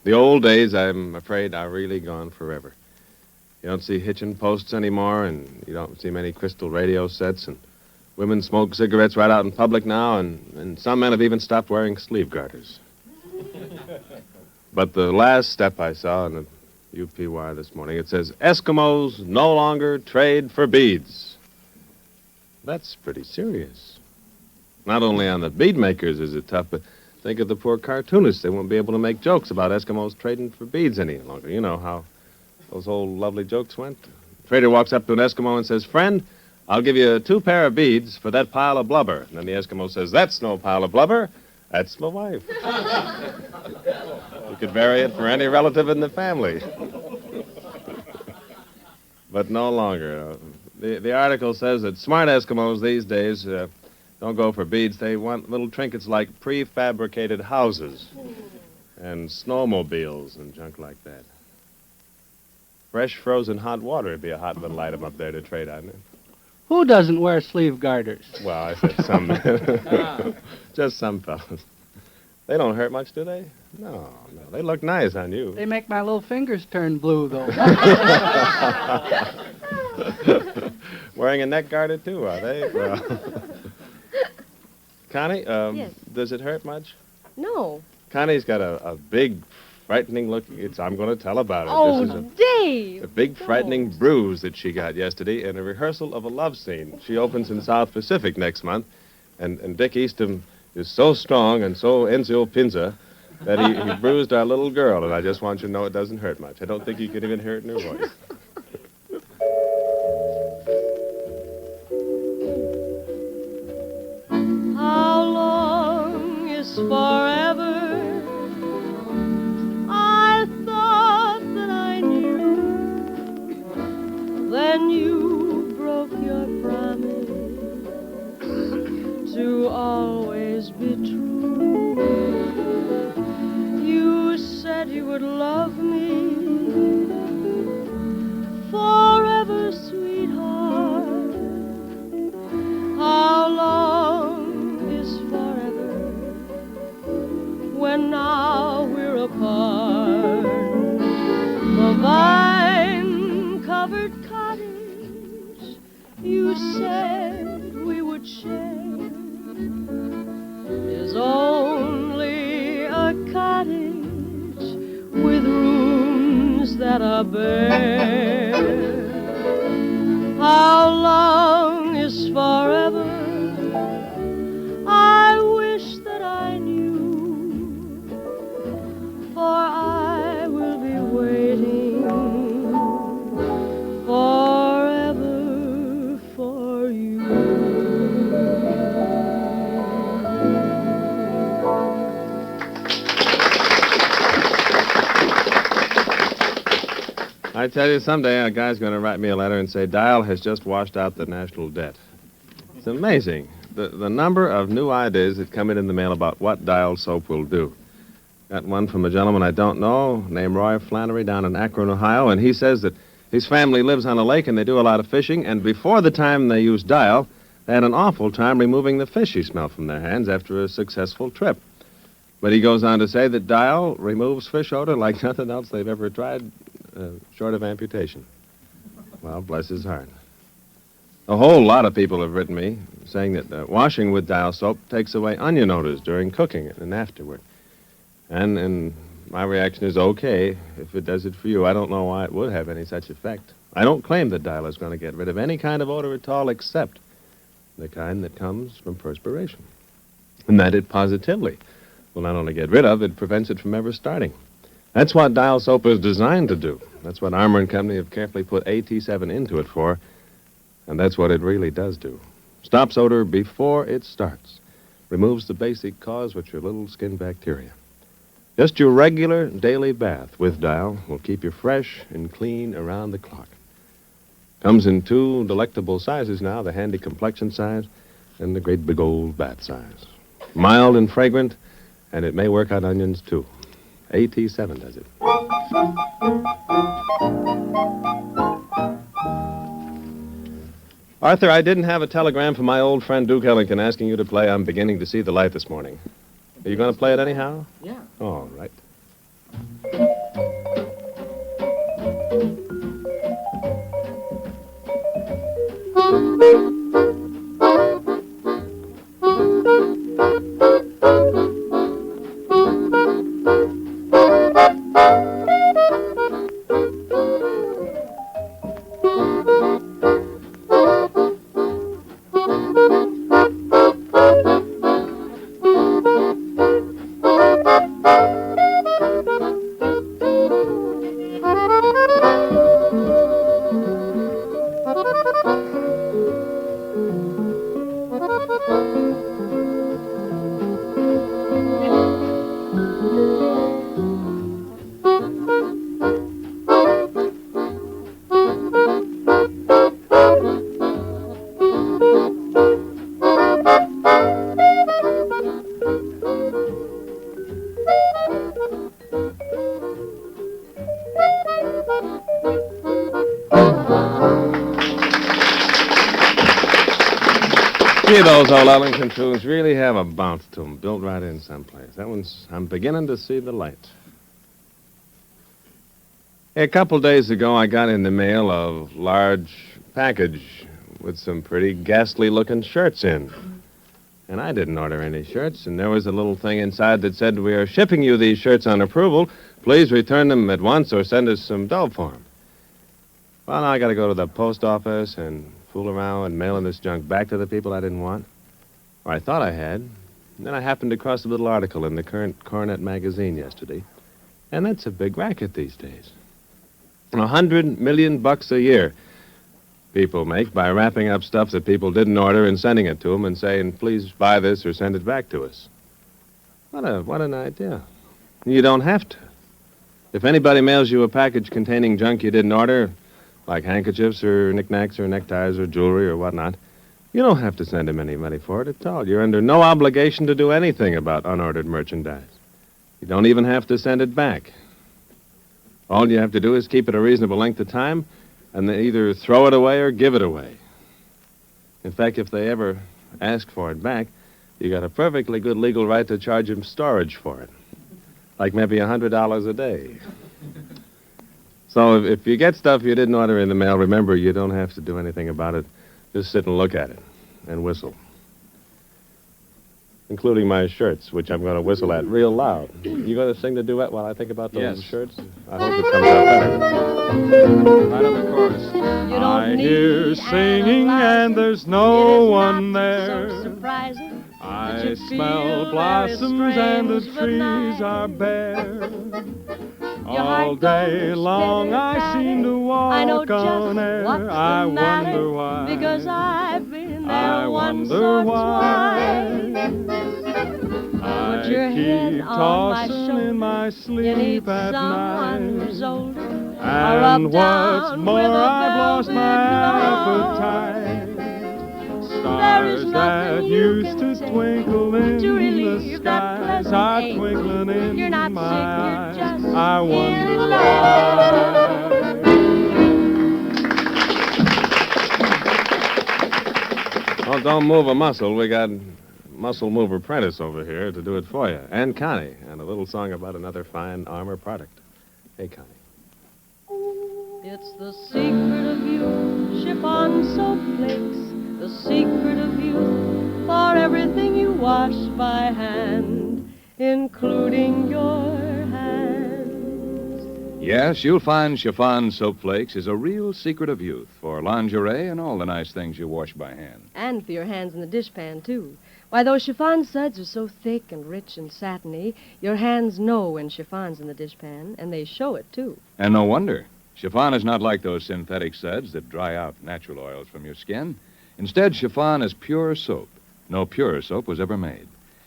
The old days, I'm afraid, are really gone forever. You don't see hitching posts anymore, and you don't see many crystal radio sets, and women smoke cigarettes right out in public now, and some men have even stopped wearing sleeve garters. But the last step I saw in the UP wire this morning, it says, Eskimos no longer trade for beads. That's pretty serious. Not only on the bead makers is it tough, but think of the poor cartoonists. They won't be able to make jokes about Eskimos trading for beads any longer. You know how those old lovely jokes went. The trader walks up to an Eskimo and says, Friend, I'll give you 2 pair of beads for that pile of blubber. And then the Eskimo says, That's no pile of blubber. That's my wife. You could vary it for any relative in the family. But no longer. The article says that smart Eskimos these days don't go for beads. They want little trinkets like prefabricated houses and snowmobiles and junk like that. Fresh frozen hot water would be a hot little item up there to trade on it. Who doesn't wear sleeve garters? Well, I said some. Just some fellas. They don't hurt much, do they? No. They look nice on you. They make my little fingers turn blue, though. Wearing a neck garter, too, are they? Well. Connie, Yes. Does it hurt much? No. Connie's got a big, frightening look. I'm going to tell about it. Oh, This is Dave! a big, don't. frightening bruise that she got yesterday in a rehearsal of a love scene. She opens in South Pacific next month, and Dick Eastham is so strong and so Enzio Pinza that he bruised our little girl, and I just want you to know it doesn't hurt much. I don't think you could even hear it in her voice. How long is forever? I thought that I knew. Then you broke your promise to always be true. You said you would love me forever, sweetheart. How long is forever when now we're apart? The vine-covered cottage you said we would share is only a cottage with rooms that are bare. How long is forever? I wish that I knew, for I will be waiting for I tell you, someday a guy's going to write me a letter and say Dial has just washed out the national debt. It's amazing, the number of new ideas that come in the mail about what Dial soap will do. Got one from a gentleman I don't know named Roy Flannery down in Akron, Ohio, and he says that his family lives on a lake and they do a lot of fishing, and before the time they used Dial, they had an awful time removing the fishy smell from their hands after a successful trip. But he goes on to say that Dial removes fish odor like nothing else they've ever tried, short of amputation. Well, bless his heart. A whole lot of people have written me saying that washing with Dial soap takes away onion odors during cooking and afterward. And my reaction is, okay, if it does it for you. I don't know why it would have any such effect. I don't claim that Dial is going to get rid of any kind of odor at all except the kind that comes from perspiration. And that it positively will not only get rid of, it prevents it from ever starting. That's what Dial soap is designed to do. That's what Armour & Company have carefully put AT7 into it for, and that's what it really does do. Stops odor before it starts. Removes the basic cause, which are little skin bacteria. Just your regular daily bath with Dial will keep you fresh and clean around the clock. Comes in 2 delectable sizes now, the handy complexion size and the great big old bath size. Mild and fragrant, and it may work on onions, too. AT7 does it. Arthur, I didn't have a telegram from my old friend Duke Ellington asking you to play I'm Beginning to See the Light this morning. Are you going to play it anyhow? Yeah. All right. See, those old Ellington tunes really have a bounce to them, built right in someplace. That one's I'm Beginning to See the Light. A couple days ago, I got in the mail a large package with some pretty ghastly-looking shirts in. And I didn't order any shirts, and there was a little thing inside that said, we are shipping you these shirts on approval. Please return them at once or send us some dough for them. Well, now I got to go to the post office and fool around and mailing this junk back to the people I didn't want. Or I thought I had. And then I happened across a little article in the current Coronet magazine yesterday. And that's a big racket these days. $100 million a year people make by wrapping up stuff that people didn't order and sending it to them and saying, please buy this or send it back to us. What an idea. You don't have to. If anybody mails you a package containing junk you didn't order, like handkerchiefs or knickknacks or neckties or jewelry or whatnot, you don't have to send them any money for it at all. You're under no obligation to do anything about unordered merchandise. You don't even have to send it back. All you have to do is keep it a reasonable length of time and then either throw it away or give it away. In fact, if they ever ask for it back, you got a perfectly good legal right to charge them storage for it, like maybe $100 a day. So if you get stuff you didn't order in the mail, remember, you don't have to do anything about it. Just sit and look at it and whistle. Including my shirts, which I'm going to whistle at real loud. You going to sing the duet while I think about those Yes. shirts? I hope it comes out better. Right on the chorus. You don't I need hear singing analyzing. and there's It no is one not there. So surprising that I you smell feel blossoms very and the strange, but trees nice. are bare. Your All heart day goes long I seem to walk I know just on air. what's the I matter, wonder why. because I've been there I once wonder or why. twice. I Put your head keep on my tossing shoulder. in my You sleep need at someone night. who's older And what's down more, with a I've lost my velvet appetite. There Stars is that nothing you used can to take twinkle in to the relieve that skies pleasant are ache. twinkling in You're not my sick, you're eyes. just I in wonder love. why. Well, don't move a muscle. We got Muscle Mover Prentice over here to do it for you. And Connie, and a little song about another fine armor product. Hey, Connie. It's the secret of youth, chiffon soap flakes. The secret of youth, for everything you wash by hand, including your hands. Yes, you'll find chiffon soap flakes is a real secret of youth for lingerie and all the nice things you wash by hand. And for your hands in the dishpan, too. Why, those chiffon suds are so thick and rich and satiny, your hands know when chiffon's in the dishpan, and they show it, too. And no wonder. Chiffon is not like those synthetic suds that dry out natural oils from your skin. Instead, chiffon is pure soap. No purer soap was ever made.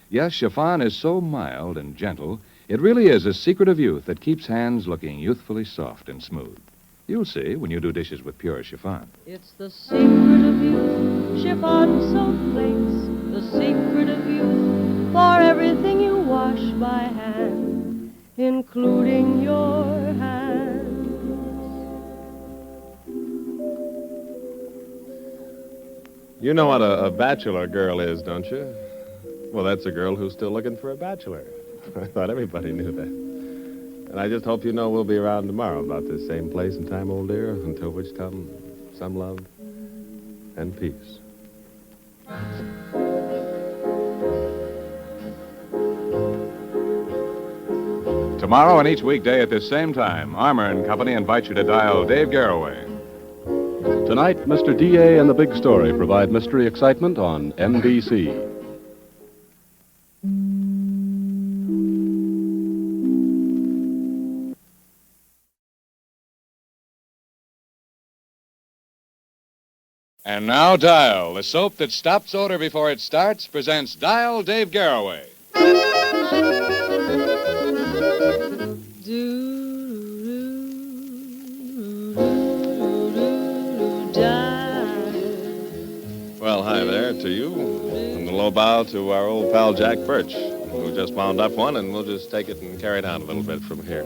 Yes, chiffon is so mild and gentle, it really is a secret of youth that keeps hands looking youthfully soft and smooth. You'll see when you do dishes with pure chiffon. It's the secret of youth, chiffon soap flakes. The secret of youth, for everything you wash by hand, including your hands. You know what a bachelor girl is, don't you? Well, that's a girl who's still looking for a bachelor. I thought everybody knew that. And I just hope you know we'll be around tomorrow about this same place and time, old dear, until which come some love and peace. Tomorrow and each weekday at this same time, Armour and Company invite you to dial Dave Garroway. Tonight, Mr. D.A. and the Big Story provide mystery excitement on NBC. And now Dial, the soap that stops odor before it starts, presents Dial Dave Garroway. Well, hi there to you, and the low bow to our old pal Jack Birch, who just wound up one, and we'll just take it and carry it on a little bit from here.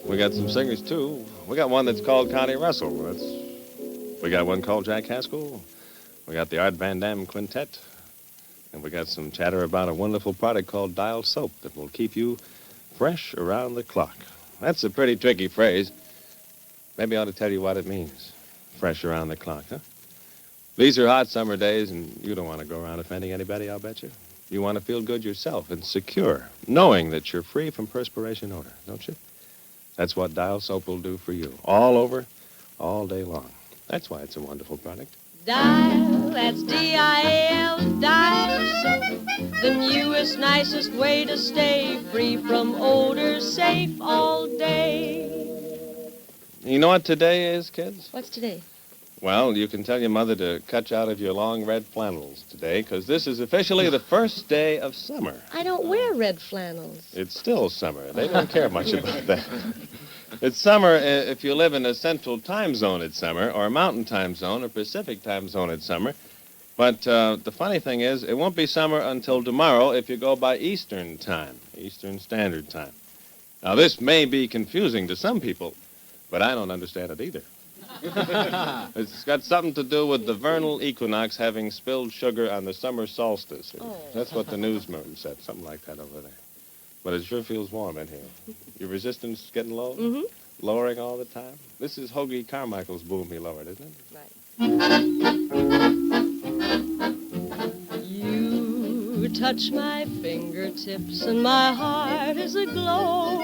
We got some singers, too. We got one that's called Connie Russell. We got one called Jack Haskell. We got the Art Van Dam Quintet. And we got some chatter about a wonderful product called Dial Soap that will keep you fresh around the clock. That's a pretty tricky phrase. Maybe I ought to tell you what it means. Fresh around the clock, huh? These are hot summer days, and you don't want to go around offending anybody, I'll bet you. You want to feel good yourself and secure, knowing that you're free from perspiration odor, don't you? That's what Dial Soap will do for you. All over, all day long. That's why it's a wonderful product. Dial, that's D-I-A-L, Dial Soap. The newest, nicest way to stay free from odor, safe all day. You know what today is, kids? What's today? Well, you can tell your mother to cut you out of your long red flannels today, because this is officially the first day of summer. I don't wear red flannels. It's still summer. They don't care much about that. It's summer if you live in a central time zone, it's summer, or a mountain time zone, or Pacific time zone, it's summer. But the funny thing is, it won't be summer until tomorrow if you go by Eastern time, Eastern Standard Time. Now, this may be confusing to some people, but I don't understand it either. It's got something to do with the vernal equinox having spilled sugar on the summer solstice. Oh. That's what the newsman said, something like that over there. But it sure feels warm in here. Your resistance is getting low? Mm-hmm. Lowering all the time? This is Hoagie Carmichael's boom he lowered, isn't it? Right. You touch my fingertips and my heart is aglow.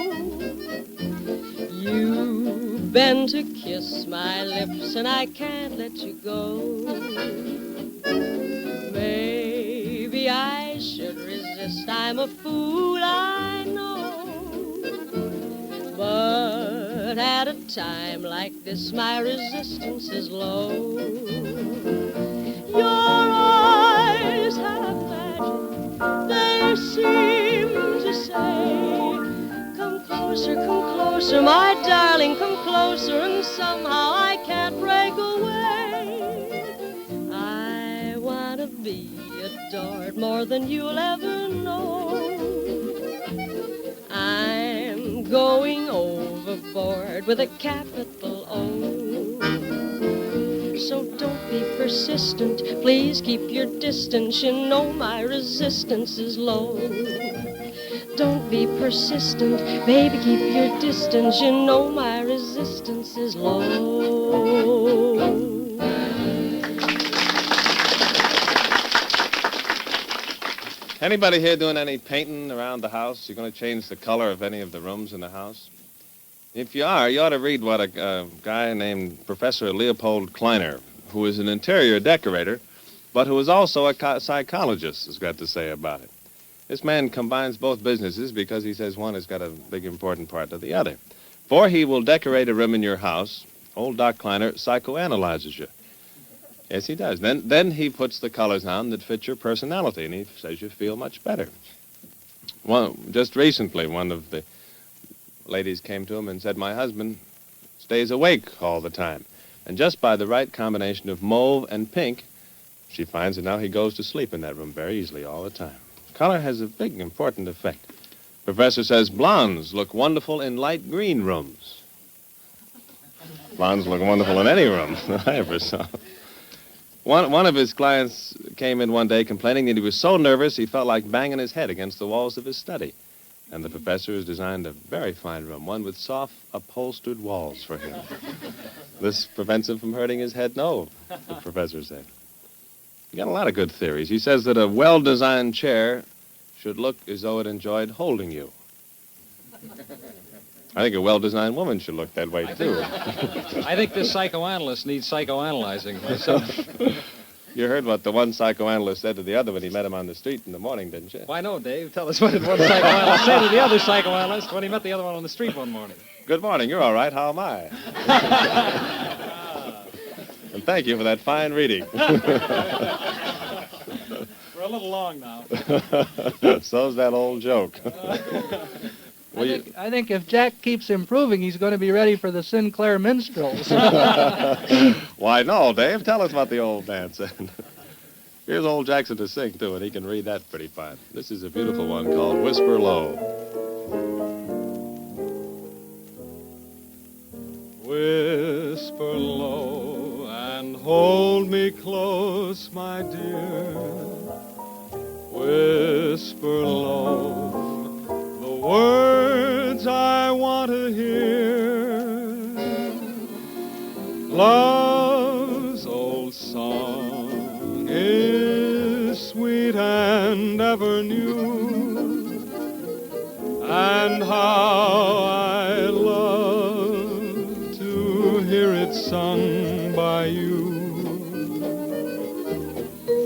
You bend to kiss my lips and I can't let you go. Maybe I should resist. I'm a fool, I know. But at a time like this, my resistance is low. Your eyes have magic. They seem to say, come closer, closer, my darling, come closer, and somehow I can't break away. I want to be adored more than you'll ever know. I'm going overboard with a capital O. So don't be persistent, please keep your distance, you know my resistance is low. Don't be persistent, baby, keep your distance, you know my resistance is low. Anybody here doing any painting around the house? You're going to change the color of any of the rooms in the house? If you are, you ought to read what a guy named Professor Leopold Kleiner, who is an interior decorator, but who is also a psychologist, has got to say about it. This man combines both businesses because he says one has got a big important part to the other. For he will decorate a room in your house. Old Doc Kleiner psychoanalyzes you. Yes, he does. Then he puts the colors on that fit your personality, and he says you feel much better. Just recently, one of the ladies came to him and said, my husband stays awake all the time. And just by the right combination of mauve and pink, she finds that now he goes to sleep in that room very easily all the time. Color has a big, important effect. Professor says blondes look wonderful in light green rooms. Blondes look wonderful in any room I ever saw. One of his clients came in one day complaining that he was so nervous he felt like banging his head against the walls of his study. And the professor has designed a very fine room, one with soft, upholstered walls for him. This prevents him from hurting his head? No, the professor said. He got a lot of good theories. He says that a well-designed chair should look as though it enjoyed holding you. I think a well-designed woman should look that way, too. I think this psychoanalyst needs psychoanalyzing myself. You heard what the one psychoanalyst said to the other when he met him on the street in the morning, didn't you? Why, no, Dave. Tell us what did one psychoanalyst say to the other psychoanalyst when he met the other one on the street one morning. Good morning. You're all right. How am I? And thank you for that fine reading. We're a little long now. So's that old joke. I think if Jack keeps improving, he's going to be ready for the Sinclair Minstrels. Why, no, Dave. Tell us what the old man said. Here's old Jackson to sing, too, and he can read that pretty fine. This is a beautiful one called Whisper Low. Whisper low and hold me close, my dear. Whisper low the words I want to hear. Love's old song is sweet and ever new, and how I love to hear it sung by you.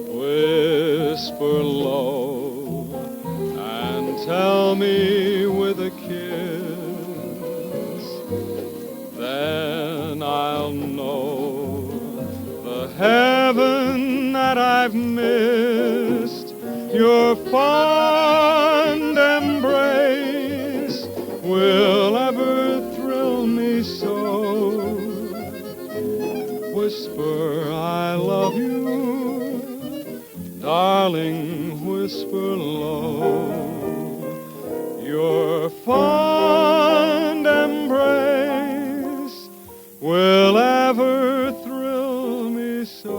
Whisper low and tell me with a kiss, then I'll know the heaven that I've missed. Your fond embrace will ever thrill me so. Whisper I love you, darling, whisper low. Your fond embrace will ever thrill me so.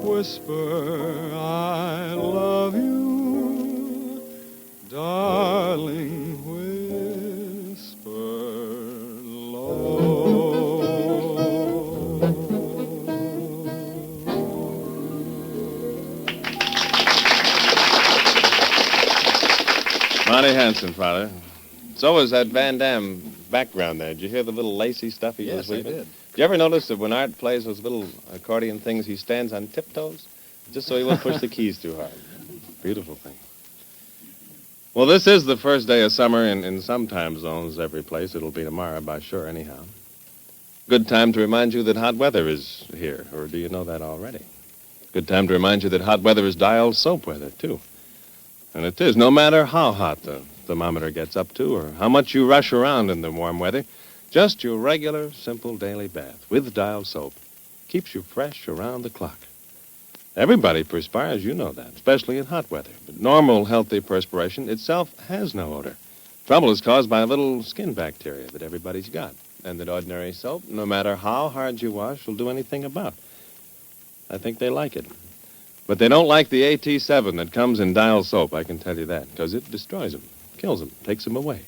Whisper I love you, darling, whisper low. Monty Hanson, Father. So was that Van Damme background there. Did you hear the little lacy stuff he was weaving? Yes, I did. Did you ever notice that when Art plays those little accordion things, he stands on tiptoes? Just so he won't push the keys too hard. Beautiful thing. Well, this is the first day of summer in some time zones every place. It'll be tomorrow, by sure, anyhow. Good time to remind you that hot weather is here, or do you know that already? Good time to remind you that hot weather is dialed soap weather, too. And it is, no matter how hot the thermometer gets up to or how much you rush around in the warm weather, just your regular, simple daily bath with Dial soap keeps you fresh around the clock. Everybody perspires, you know that, especially in hot weather. But normal, healthy perspiration itself has no odor. Trouble is caused by a little skin bacteria that everybody's got, and that ordinary soap, no matter how hard you wash, will do anything about. I think they like it. But they don't like the AT7 that comes in Dial soap, I can tell you that, because it destroys them, kills them, takes them away.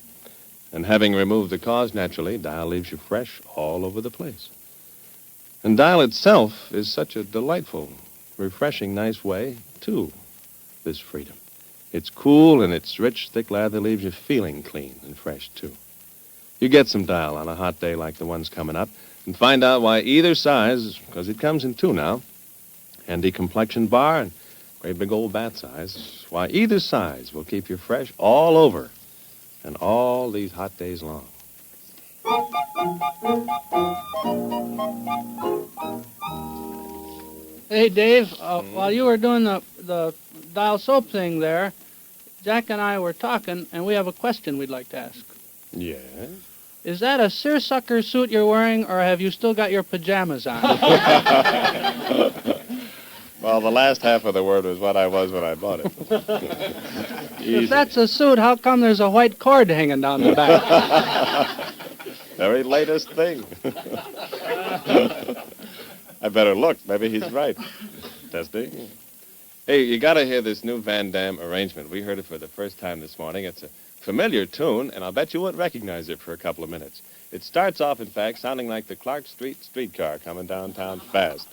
And having removed the cause, naturally, Dial leaves you fresh all over the place. And Dial itself is such a delightful, refreshing, nice way to this freedom. It's cool, and its rich, thick lather leaves you feeling clean and fresh, too. You get some Dial on a hot day like the one's coming up, and find out why either size, because it comes in two now, handy complexion bar and great big old bath size, why either size will keep you fresh all over and all these hot days long. Hey, Dave, while you were doing the Dial soap thing there, Jack and I were talking, and we have a question we'd like to ask. Yes? Is that a seersucker suit you're wearing, or have you still got your pajamas on? Well, the last half of the word was what I was when I bought it. If that's a suit, how come there's a white cord hanging down the back? Very latest thing. I better look. Maybe he's right. Testing. Hey, you got to hear this new Van Damme arrangement. We heard it for the first time this morning. It's a familiar tune, and I'll bet you won't recognize it for a couple of minutes. It starts off, in fact, sounding like the Clark Street streetcar coming downtown fast.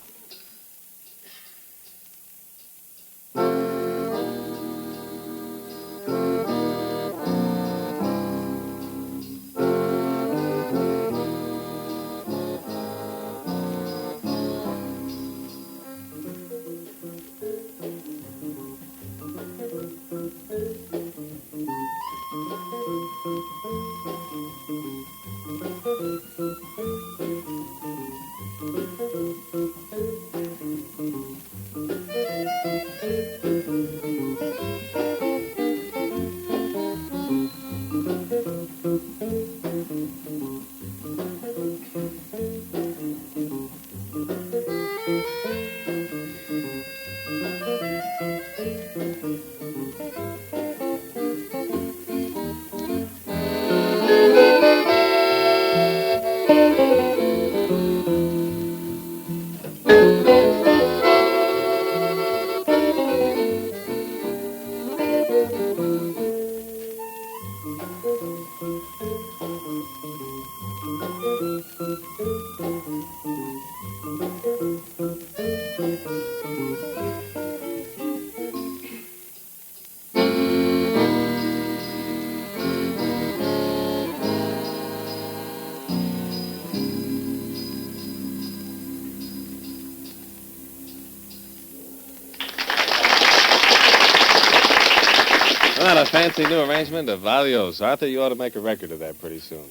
Isn't that a fancy new arrangement of Adios? Arthur, you ought to make a record of that pretty soon.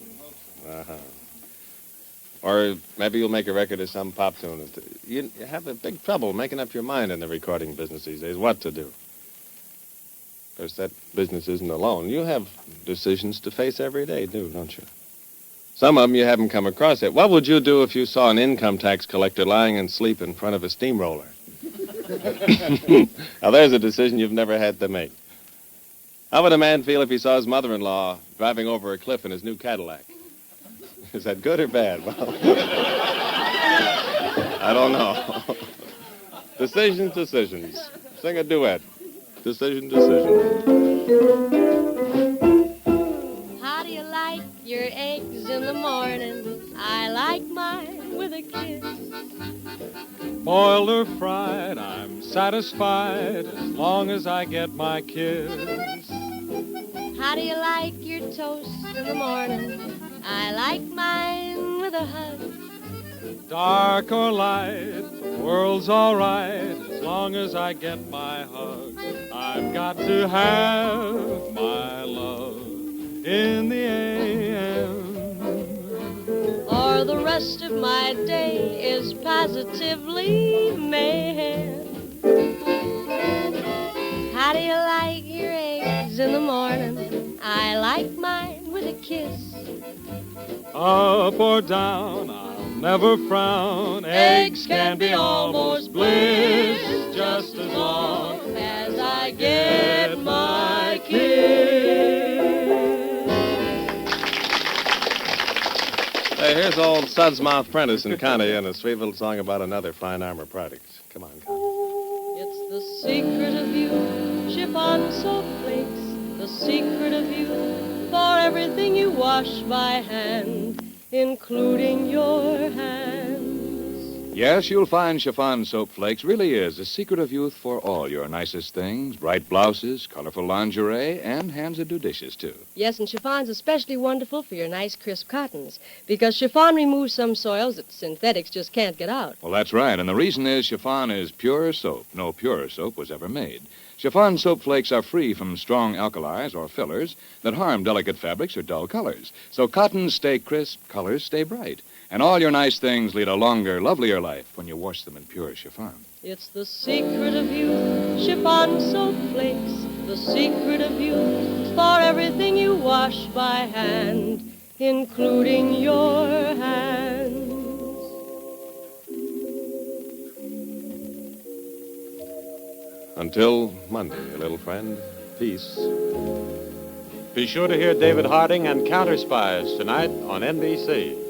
Uh-huh. Or maybe you'll make a record of some pop tune. You have a big trouble making up your mind in the recording business these days, what to do. Of course, that business isn't alone. You have decisions to face every day, don't you? Some of them you haven't come across yet. What would you do if you saw an income tax collector lying in sleep in front of a steamroller? Now, there's a decision you've never had to make. How would a man feel if he saw his mother-in-law driving over a cliff in his new Cadillac? Is that good or bad? Well, I don't know. Decisions. Sing a duet. Decision. How do you like your eggs in the morning? I like mine with a kiss. Boiled or fried, I'm satisfied as long as I get my kiss. How do you like your toast in the morning? I like mine with a hug. Dark or light, the world's all right as long as I get my hug. I've got to have my love in the AM. Or the rest of my day is positively mayhem. How do you like your eggs eggs in the morning. I like mine with a kiss. Up or down, I'll never frown. Eggs can be almost bliss, just as long As I get my kiss. Hey, here's old Sudsmouth Prentice and Connie in a sweet little song about another fine armor product. Come on, Connie. It's the secret of you, chiffon soap flakes. The secret of you, for everything you wash by hand, including your hands. Yes, you'll find chiffon soap flakes really is a secret of youth for all your nicest things. Bright blouses, colorful lingerie, and hands that do dishes, too. Yes, and chiffon's especially wonderful for your nice, crisp cottons, because chiffon removes some soils that synthetics just can't get out. Well, that's right, and the reason is chiffon is pure soap. No purer soap was ever made. Chiffon soap flakes are free from strong alkalis or fillers that harm delicate fabrics or dull colors. So cottons stay crisp, colors stay bright. And all your nice things lead a longer, lovelier life when you wash them in pure chiffon. It's the secret of youth, chiffon soap flakes. The secret of youth, for everything you wash by hand, including your hands. Until Monday, little friend. Peace. Be sure to hear David Harding and Counter Spies tonight on NBC.